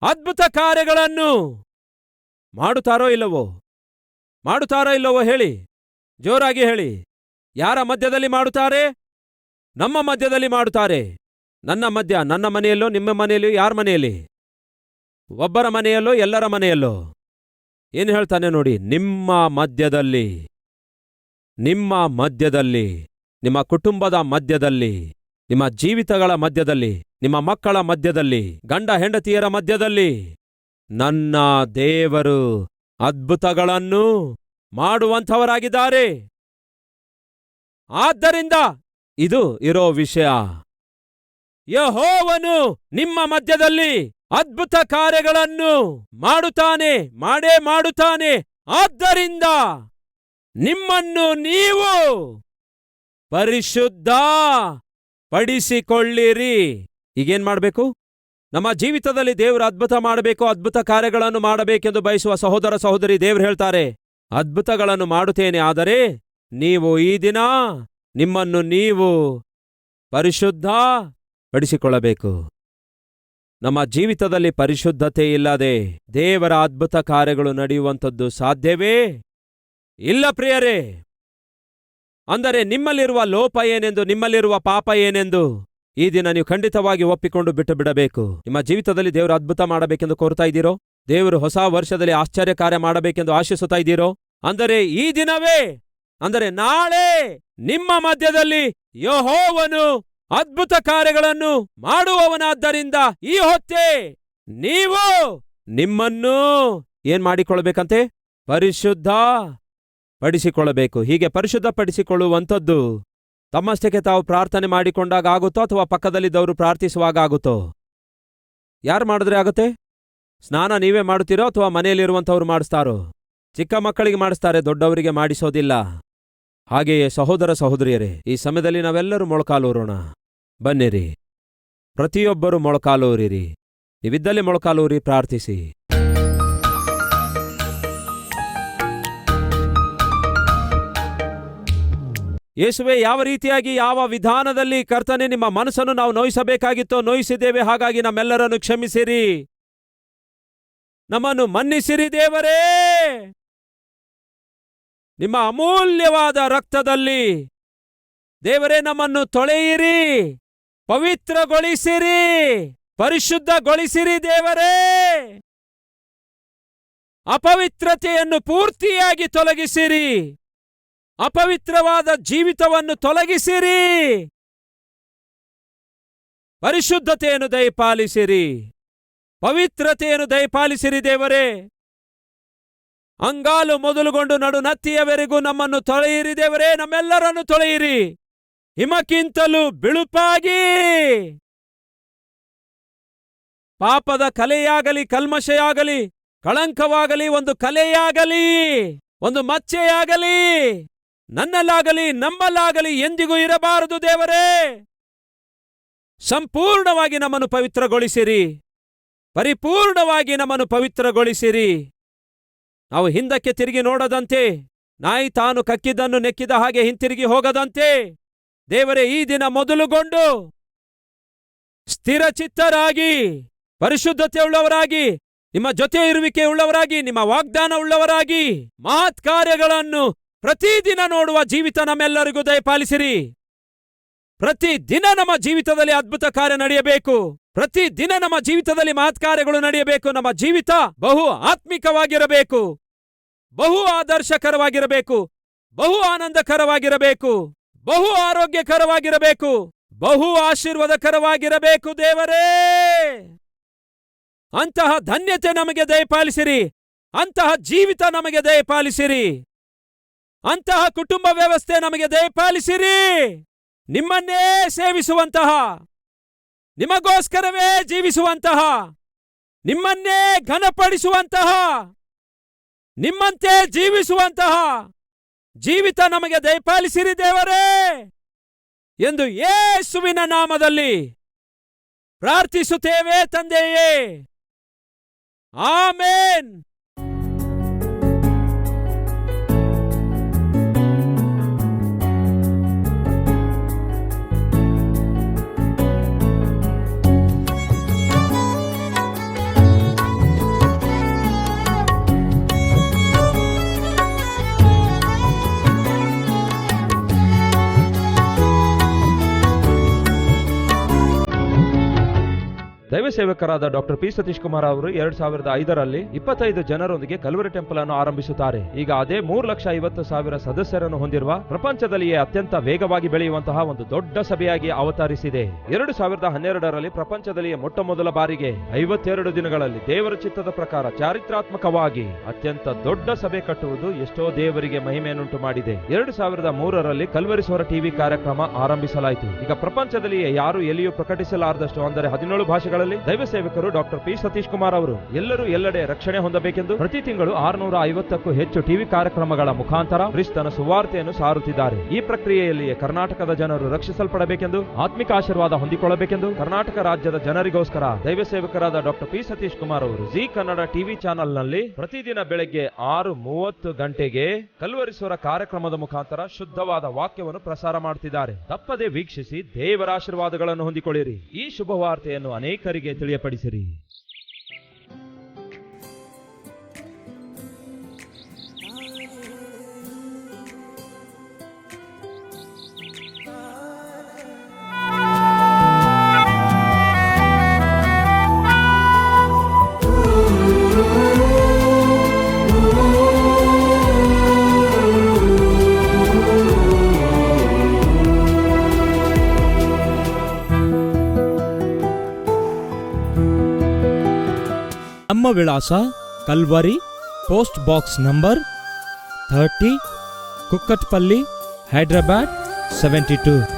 ಅದ್ಭುತ ಕಾರ್ಯಗಳನ್ನು ಮಾಡುತ್ತಾರೋ ಇಲ್ಲವೋ ಹೇಳಿ, ಜೋರಾಗಿ ಹೇಳಿ. ಯಾರ ಮಧ್ಯದಲ್ಲಿ ಮಾಡುತ್ತಾರೆ? ನಮ್ಮ ಮಧ್ಯದಲ್ಲಿ ಮಾಡುತ್ತಾರೆ. ನನ್ನ ಮನೆಯಲ್ಲೋ, ನಿಮ್ಮ ಮನೆಯಲ್ಲೋ, ಯಾರ ಮನೆಯಲ್ಲಿ? ಒಬ್ಬರ ಮನೆಯಲ್ಲೋ, ಎಲ್ಲರ ಮನೆಯಲ್ಲೋ? ಏನು ಹೇಳ್ತಾನೆ ನೋಡಿ, ನಿಮ್ಮ ಮಧ್ಯದಲ್ಲಿ, ನಿಮ್ಮ ಕುಟುಂಬದ ಮಧ್ಯದಲ್ಲಿ, ನಿಮ್ಮ ಜೀವಿತಗಳ ಮಧ್ಯದಲ್ಲಿ, ನಿಮ್ಮ ಮಕ್ಕಳ ಮಧ್ಯದಲ್ಲಿ, ಗಂಡ ಹೆಂಡತಿಯರ ಮಧ್ಯದಲ್ಲಿ ನನ್ನ ದೇವರು ಅದ್ಭುತಗಳನ್ನು ಮಾಡುವಂಥವರಾಗಿದ್ದಾರೆ. ಆದ್ದರಿಂದ ಇದು ಇರೋ ವಿಷಯ, ಯೆಹೋವನು ನಿಮ್ಮ ಮಧ್ಯದಲ್ಲಿ ಅದ್ಭುತ ಕಾರ್ಯಗಳನ್ನು ಮಾಡೇ ಮಾಡುತ್ತಾನೆ. ಆದ್ದರಿಂದ ನಿಮ್ಮನ್ನು ನೀವು ಪರಿಶುದ್ಧ ಪಡಿಸಿಕೊಳ್ಳಿರಿ. ಈಗೇನ್ ಮಾಡಬೇಕು? ನಮ್ಮ ಜೀವಿತದಲ್ಲಿ ದೇವರು ಅದ್ಭುತ ಮಾಡಬೇಕು, ಅದ್ಭುತ ಕಾರ್ಯಗಳನ್ನು ಮಾಡಬೇಕೆಂದು ಬಯಸುವ ಸಹೋದರ ಸಹೋದರಿ, ದೇವರು ಹೇಳ್ತಾರೆ, ಅದ್ಭುತಗಳನ್ನು ಮಾಡುತ್ತೇನೆ, ಆದರೆ ನೀವು ಈ ದಿನ ನಿಮ್ಮನ್ನು ನೀವು ಪರಿಶುದ್ಧ ಪಡಿಸಿಕೊಳ್ಳಬೇಕು. ನಮ್ಮ ಜೀವಿತದಲ್ಲಿ ಪರಿಶುದ್ಧತೆ ಇಲ್ಲದೆ ದೇವರ ಅದ್ಭುತ ಕಾರ್ಯಗಳು ನಡೆಯುವಂಥದ್ದು ಸಾಧ್ಯವೇ ಇಲ್ಲ ಪ್ರಿಯರೇ. ಅಂದರೆ ನಿಮ್ಮಲ್ಲಿರುವ ಲೋಪ ಏನೆಂದು, ನಿಮ್ಮಲ್ಲಿರುವ ಪಾಪ ಏನೆಂದು ಈ ದಿನ ನೀವು ಖಂಡಿತವಾಗಿ ಒಪ್ಪಿಕೊಂಡು ಬಿಟ್ಟು ಬಿಡಬೇಕು. ನಿಮ್ಮ ಜೀವಿತದಲ್ಲಿ ದೇವರು ಅದ್ಭುತ ಮಾಡಬೇಕೆಂದು ಕೋರ್ತಾ ಇದ್ದೀರೋ? ದೇವರು ಹೊಸ ವರ್ಷದಲ್ಲಿ ಆಶ್ಚರ್ಯ ಕಾರ್ಯ ಮಾಡಬೇಕೆಂದು ಆಶಿಸುತ್ತಾ ಇದ್ದೀರೋ? ಅಂದರೆ ಈ ದಿನವೇ, ಅಂದರೆ ನಾಳೆ ನಿಮ್ಮ ಮಧ್ಯದಲ್ಲಿ ಯೆಹೋವನು ಅದ್ಭುತ ಕಾರ್ಯಗಳನ್ನು ಮಾಡುವವನಾದ್ದರಿಂದ ಈ ಹೊತ್ತೇ ನೀವು ನಿಮ್ಮನ್ನು ಏನ್ ಮಾಡಿಕೊಳ್ಳಬೇಕಂತೆ? ಪರಿಶುದ್ಧ ಪಡಿಸಿಕೊಳ್ಳಬೇಕು. ಹೀಗೆ ಪರಿಶುದ್ಧ ಪಡಿಸಿಕೊಳ್ಳುವಂಥದ್ದು ತಮ್ಮಷ್ಟಕ್ಕೆ ತಾವು ಪ್ರಾರ್ಥನೆ ಮಾಡಿಕೊಂಡಾಗ ಆಗುತ್ತೋ ಅಥವಾ ಪಕ್ಕದಲ್ಲಿದ್ದವರು ಪ್ರಾರ್ಥಿಸುವಾಗ ಆಗುತ್ತೋ? ಯಾರು ಮಾಡಿದ್ರೆ ಆಗುತ್ತೆ? ಸ್ನಾನ ನೀವೇ ಮಾಡುತ್ತೀರೋ ಅಥವಾ ಮನೆಯಲ್ಲಿರುವಂಥವ್ರು ಮಾಡಿಸ್ತಾರೋ? ಚಿಕ್ಕ ಮಕ್ಕಳಿಗೆ ಮಾಡಿಸ್ತಾರೆ, ದೊಡ್ಡವರಿಗೆ ಮಾಡಿಸೋದಿಲ್ಲ. ಹಾಗೆಯೇ ಸಹೋದರ ಸಹೋದರಿಯರೇ, ಈ ಸಮಯದಲ್ಲಿ ನಾವೆಲ್ಲರೂ ಮೊಳಕಾಲೂರೋಣ. ಬನ್ನಿರಿ, ಪ್ರತಿಯೊಬ್ಬರೂ ಮೊಳಕಾಲೂರಿರಿ. ನೀವಿದ್ದಲ್ಲಿ ಮೊಳಕಾಲೂರಿ ಪ್ರಾರ್ಥಿಸಿ. ಯೇಸುವೆ, ಯಾವ ರೀತಿಯಾಗಿ, ಯಾವ ವಿಧಾನದಲ್ಲಿ ಕರ್ತನೆ ನಿಮ್ಮ ಮನಸ್ಸನ್ನು ನಾವು ನೋಯಿಸಬೇಕಾಗಿತ್ತೋ ನೋಯಿಸಿದ್ದೇವೆ. ಹಾಗಾಗಿ ನಮ್ಮೆಲ್ಲರನ್ನು ಕ್ಷಮಿಸಿರಿ, ನಮ್ಮನ್ನು ಮನ್ನಿಸಿರಿ ದೇವರೇ. ನಿಮ್ಮ ಅಮೂಲ್ಯವಾದ ರಕ್ತದಲ್ಲಿ ದೇವರೇ ನಮ್ಮನ್ನು ತೊಳೆಯಿರಿ, ಪವಿತ್ರಗೊಳಿಸಿರಿ, ಪರಿಶುದ್ಧಗೊಳಿಸಿರಿ ದೇವರೇ. ಅಪವಿತ್ರತೆಯನ್ನು ಪೂರ್ತಿಯಾಗಿ ತೊಲಗಿಸಿರಿ, ಅಪವಿತ್ರವಾದ ಜೀವಿತವನ್ನು ತೊಲಗಿಸಿರಿ. ಪರಿಶುದ್ಧತೆಯನ್ನು ದಯಪಾಲಿಸಿರಿ, ಪವಿತ್ರತೆಯನ್ನು ದಯಪಾಲಿಸಿರಿ ದೇವರೇ. ಅಂಗಾಲು ಮೊದಲುಗೊಂಡು ನಡು ನತ್ತಿಯವರೆಗೂ ನಮ್ಮನ್ನು ತೊಳೆಯಿರಿ ದೇವರೇ, ನಮ್ಮೆಲ್ಲರನ್ನು ತೊಳೆಯಿರಿ ಹಿಮಕ್ಕಿಂತಲೂ ಬಿಳುಪಾಗಿ. ಪಾಪದ ಕಲೆಯಾಗಲಿ, ಕಲ್ಮಶೆಯಾಗಲಿ, ಕಳಂಕವಾಗಲಿ, ಒಂದು ಕಲೆಯಾಗಲಿ, ಒಂದು ಮಚ್ಚೆಯಾಗಲಿ ನನ್ನಲ್ಲಾಗಲಿ ನಮ್ಮಲ್ಲಾಗಲಿ ಎಂದಿಗೂ ಇರಬಾರದು ದೇವರೇ. ಸಂಪೂರ್ಣವಾಗಿ ನಮ್ಮನ್ನು ಪವಿತ್ರಗೊಳಿಸಿರಿ, ಪರಿಪೂರ್ಣವಾಗಿ ನಮ್ಮನ್ನು ಪವಿತ್ರಗೊಳಿಸಿರಿ. ನಾವು ಹಿಂದಕ್ಕೆ ತಿರುಗಿ ನೋಡದಂತೆ, ನಾಯಿ ತಾನು ಕಕ್ಕಿದ್ದನ್ನು ನೆಕ್ಕಿದ ಹಾಗೆ ಹಿಂತಿರುಗಿ ಹೋಗದಂತೆ ದೇವರೇ, ಈ ದಿನ ಮೊದಲುಗೊಂಡು ಸ್ಥಿರಚಿತ್ತರಾಗಿ, ಪರಿಶುದ್ಧತೆ ಉಳ್ಳವರಾಗಿ, ನಿಮ್ಮ ಜೊತೆ ಇರುವಿಕೆ ಉಳ್ಳವರಾಗಿ, ನಿಮ್ಮ ವಾಗ್ದಾನ ಉಳ್ಳವರಾಗಿ, ಮಹತ್ ಕಾರ್ಯಗಳನ್ನು ಪ್ರತಿದಿನ ನೋಡುವ ಜೀವಿತ ನಮ್ಮೆಲ್ಲರಿಗೂ ದಯಪಾಲಿಸಿರಿ. ಪ್ರತಿದಿನ ನಮ್ಮ ಜೀವಿತದಲ್ಲಿ ಅದ್ಭುತ ಕಾರ್ಯ ನಡೆಯಬೇಕು, ಪ್ರತಿದಿನ ನಮ್ಮ ಜೀವಿತದಲ್ಲಿ ಮಹತ್ ಕಾರ್ಯಗಳು ನಡೆಯಬೇಕು. ನಮ್ಮ ಜೀವಿತ ಬಹು ಆತ್ಮಿಕವಾಗಿರಬೇಕು, ಬಹು ಆದರ್ಶಕರವಾಗಿರಬೇಕು, ಬಹು ಆನಂದಕರವಾಗಿರಬೇಕು, ಬಹು ಆರೋಗ್ಯಕರವಾಗಿರಬೇಕು, ಬಹು ಆಶೀರ್ವಾದಕರವಾಗಿರಬೇಕು ದೇವರೇ. ಅಂತಹ ಧನ್ಯತೆ ನಮಗೆ ದಯಪಾಲಿಸಿರಿ, ಅಂತಹ ಜೀವಿತ ನಮಗೆ ದಯಪಾಲಿಸಿರಿ, ಅಂತಹ ಕುಟುಂಬ ವ್ಯವಸ್ಥೆ ನಮಗೆ ದಯಪಾಲಿಸಿರಿ. ನಿಮ್ಮನ್ನೇ ಸೇವಿಸುವಂತಹ, ನಿಮಗೋಸ್ಕರವೇ ಜೀವಿಸುವಂತಹ, ನಿಮ್ಮನ್ನೇ ಘನಪಡಿಸುವಂತಹ, ನಿಮ್ಮಂತೆ ಜೀವಿಸುವಂತಹ ಜೀವಿತ ನಮಗೆ ದಯಪಾಲಿಸಿರಿ ದೇವರೇ ಎಂದು ಯೇಸುವಿನ ನಾಮದಲ್ಲಿ ಪ್ರಾರ್ಥಿಸುತ್ತೇವೆ ತಂದೆಯೇ, ಆಮೇನ್. ದೈವ ಸೇವಕರಾದ ಡಾಕ್ಟರ್ ಪಿ ಸತೀಶ್ ಕುಮಾರ್ ಅವರು 2005ರಲ್ಲಿ 25 ಜನರೊಂದಿಗೆ ಕಲ್ವರಿ ಟೆಂಪಲ್ ಅನ್ನು ಆರಂಭಿಸುತ್ತಾರೆ. ಈಗ ಅದೇ 3,50,000 ಸದಸ್ಯರನ್ನು ಹೊಂದಿರುವ ಪ್ರಪಂಚದಲ್ಲಿಯೇ ಅತ್ಯಂತ ವೇಗವಾಗಿ ಬೆಳೆಯುವಂತಹ ಒಂದು ದೊಡ್ಡ ಸಭೆಯಾಗಿ ಅವತರಿಸಿದೆ. 2012ರಲ್ಲಿ ಪ್ರಪಂಚದಲ್ಲಿಯೇ ಮೊಟ್ಟ ಮೊದಲ ಬಾರಿಗೆ 52 ದಿನಗಳಲ್ಲಿ ದೇವರ ಚಿತ್ತದ ಪ್ರಕಾರ ಚಾರಿತ್ರಾತ್ಮಕವಾಗಿ ಅತ್ಯಂತ ದೊಡ್ಡ ಸಭೆ ಕಟ್ಟುವುದು ಎಷ್ಟೋ ದೇವರಿಗೆ ಮಹಿಮೆಯನ್ನುಂಟು ಮಾಡಿದೆ. 2003ರಲ್ಲಿ ಕಲ್ವರಿ ಸ್ವರ ಟಿವಿ ಕಾರ್ಯಕ್ರಮ ಆರಂಭಿಸಲಾಯಿತು. ಈಗ ಪ್ರಪಂಚದಲ್ಲಿಯೇ ಯಾರು ಎಲ್ಲಿಯೂ ಪ್ರಕಟಿಸಲಾರದಷ್ಟು, ಅಂದರೆ 17 ಭಾಷೆಗಳಲ್ಲಿ ದೈವ ಸೇವಕರು ಡಾಕ್ಟರ್ ಪಿ ಸತೀಶ್ ಕುಮಾರ್ ಅವರು ಎಲ್ಲರೂ ಎಲ್ಲೆಡೆ ರಕ್ಷಣೆ ಹೊಂದಬೇಕೆಂದು ಪ್ರತಿ ತಿಂಗಳು 650ಕ್ಕೂ ಹೆಚ್ಚು ಟಿವಿ ಕಾರ್ಯಕ್ರಮಗಳ ಮುಖಾಂತರ ಕ್ರಿಸ್ತನ ಸುವಾರ್ತೆಯನ್ನು ಸಾರುತ್ತಿದ್ದಾರೆ. ಈ ಪ್ರಕ್ರಿಯೆಯಲ್ಲಿಯೇ ಕರ್ನಾಟಕದ ಜನರು ರಕ್ಷಿಸಲ್ಪಡಬೇಕೆಂದು, ಆತ್ಮಿಕ ಆಶೀರ್ವಾದ ಹೊಂದಿಕೊಳ್ಳಬೇಕೆಂದು ಕರ್ನಾಟಕ ರಾಜ್ಯದ ಜನರಿಗೋಸ್ಕರ ದೈವ ಸೇವಕರಾದ ಡಾಕ್ಟರ್ ಪಿ ಸತೀಶ್ ಕುಮಾರ್ ಅವರು ಜಿ ಕನ್ನಡ ಟಿವಿ ಚಾನೆಲ್ ನಲ್ಲಿ ಪ್ರತಿದಿನ ಬೆಳಗ್ಗೆ 6:30 ಗಂಟೆಗೆ ಕಲ್ವರಿ ಸ್ವರ ಕಾರ್ಯಕ್ರಮದ ಮುಖಾಂತರ ಶುದ್ಧವಾದ ವಾಕ್ಯವನ್ನು ಪ್ರಸಾರ ಮಾಡುತ್ತಿದ್ದಾರೆ. ತಪ್ಪದೆ ವೀಕ್ಷಿಸಿ ದೇವರ ಆಶೀರ್ವಾದಗಳನ್ನು ಹೊಂದಿಕೊಳ್ಳಿರಿ. ಈ ಶುಭವಾರ್ತೆಯನ್ನು ಅನೇಕರಿಗೆ ತಿಳಿಯಪಡಿಸಿರಿ. ನಮ್ಮ ವಿಳಾಸ Calvary, post box number 30, Kukatpally, Hyderabad 72.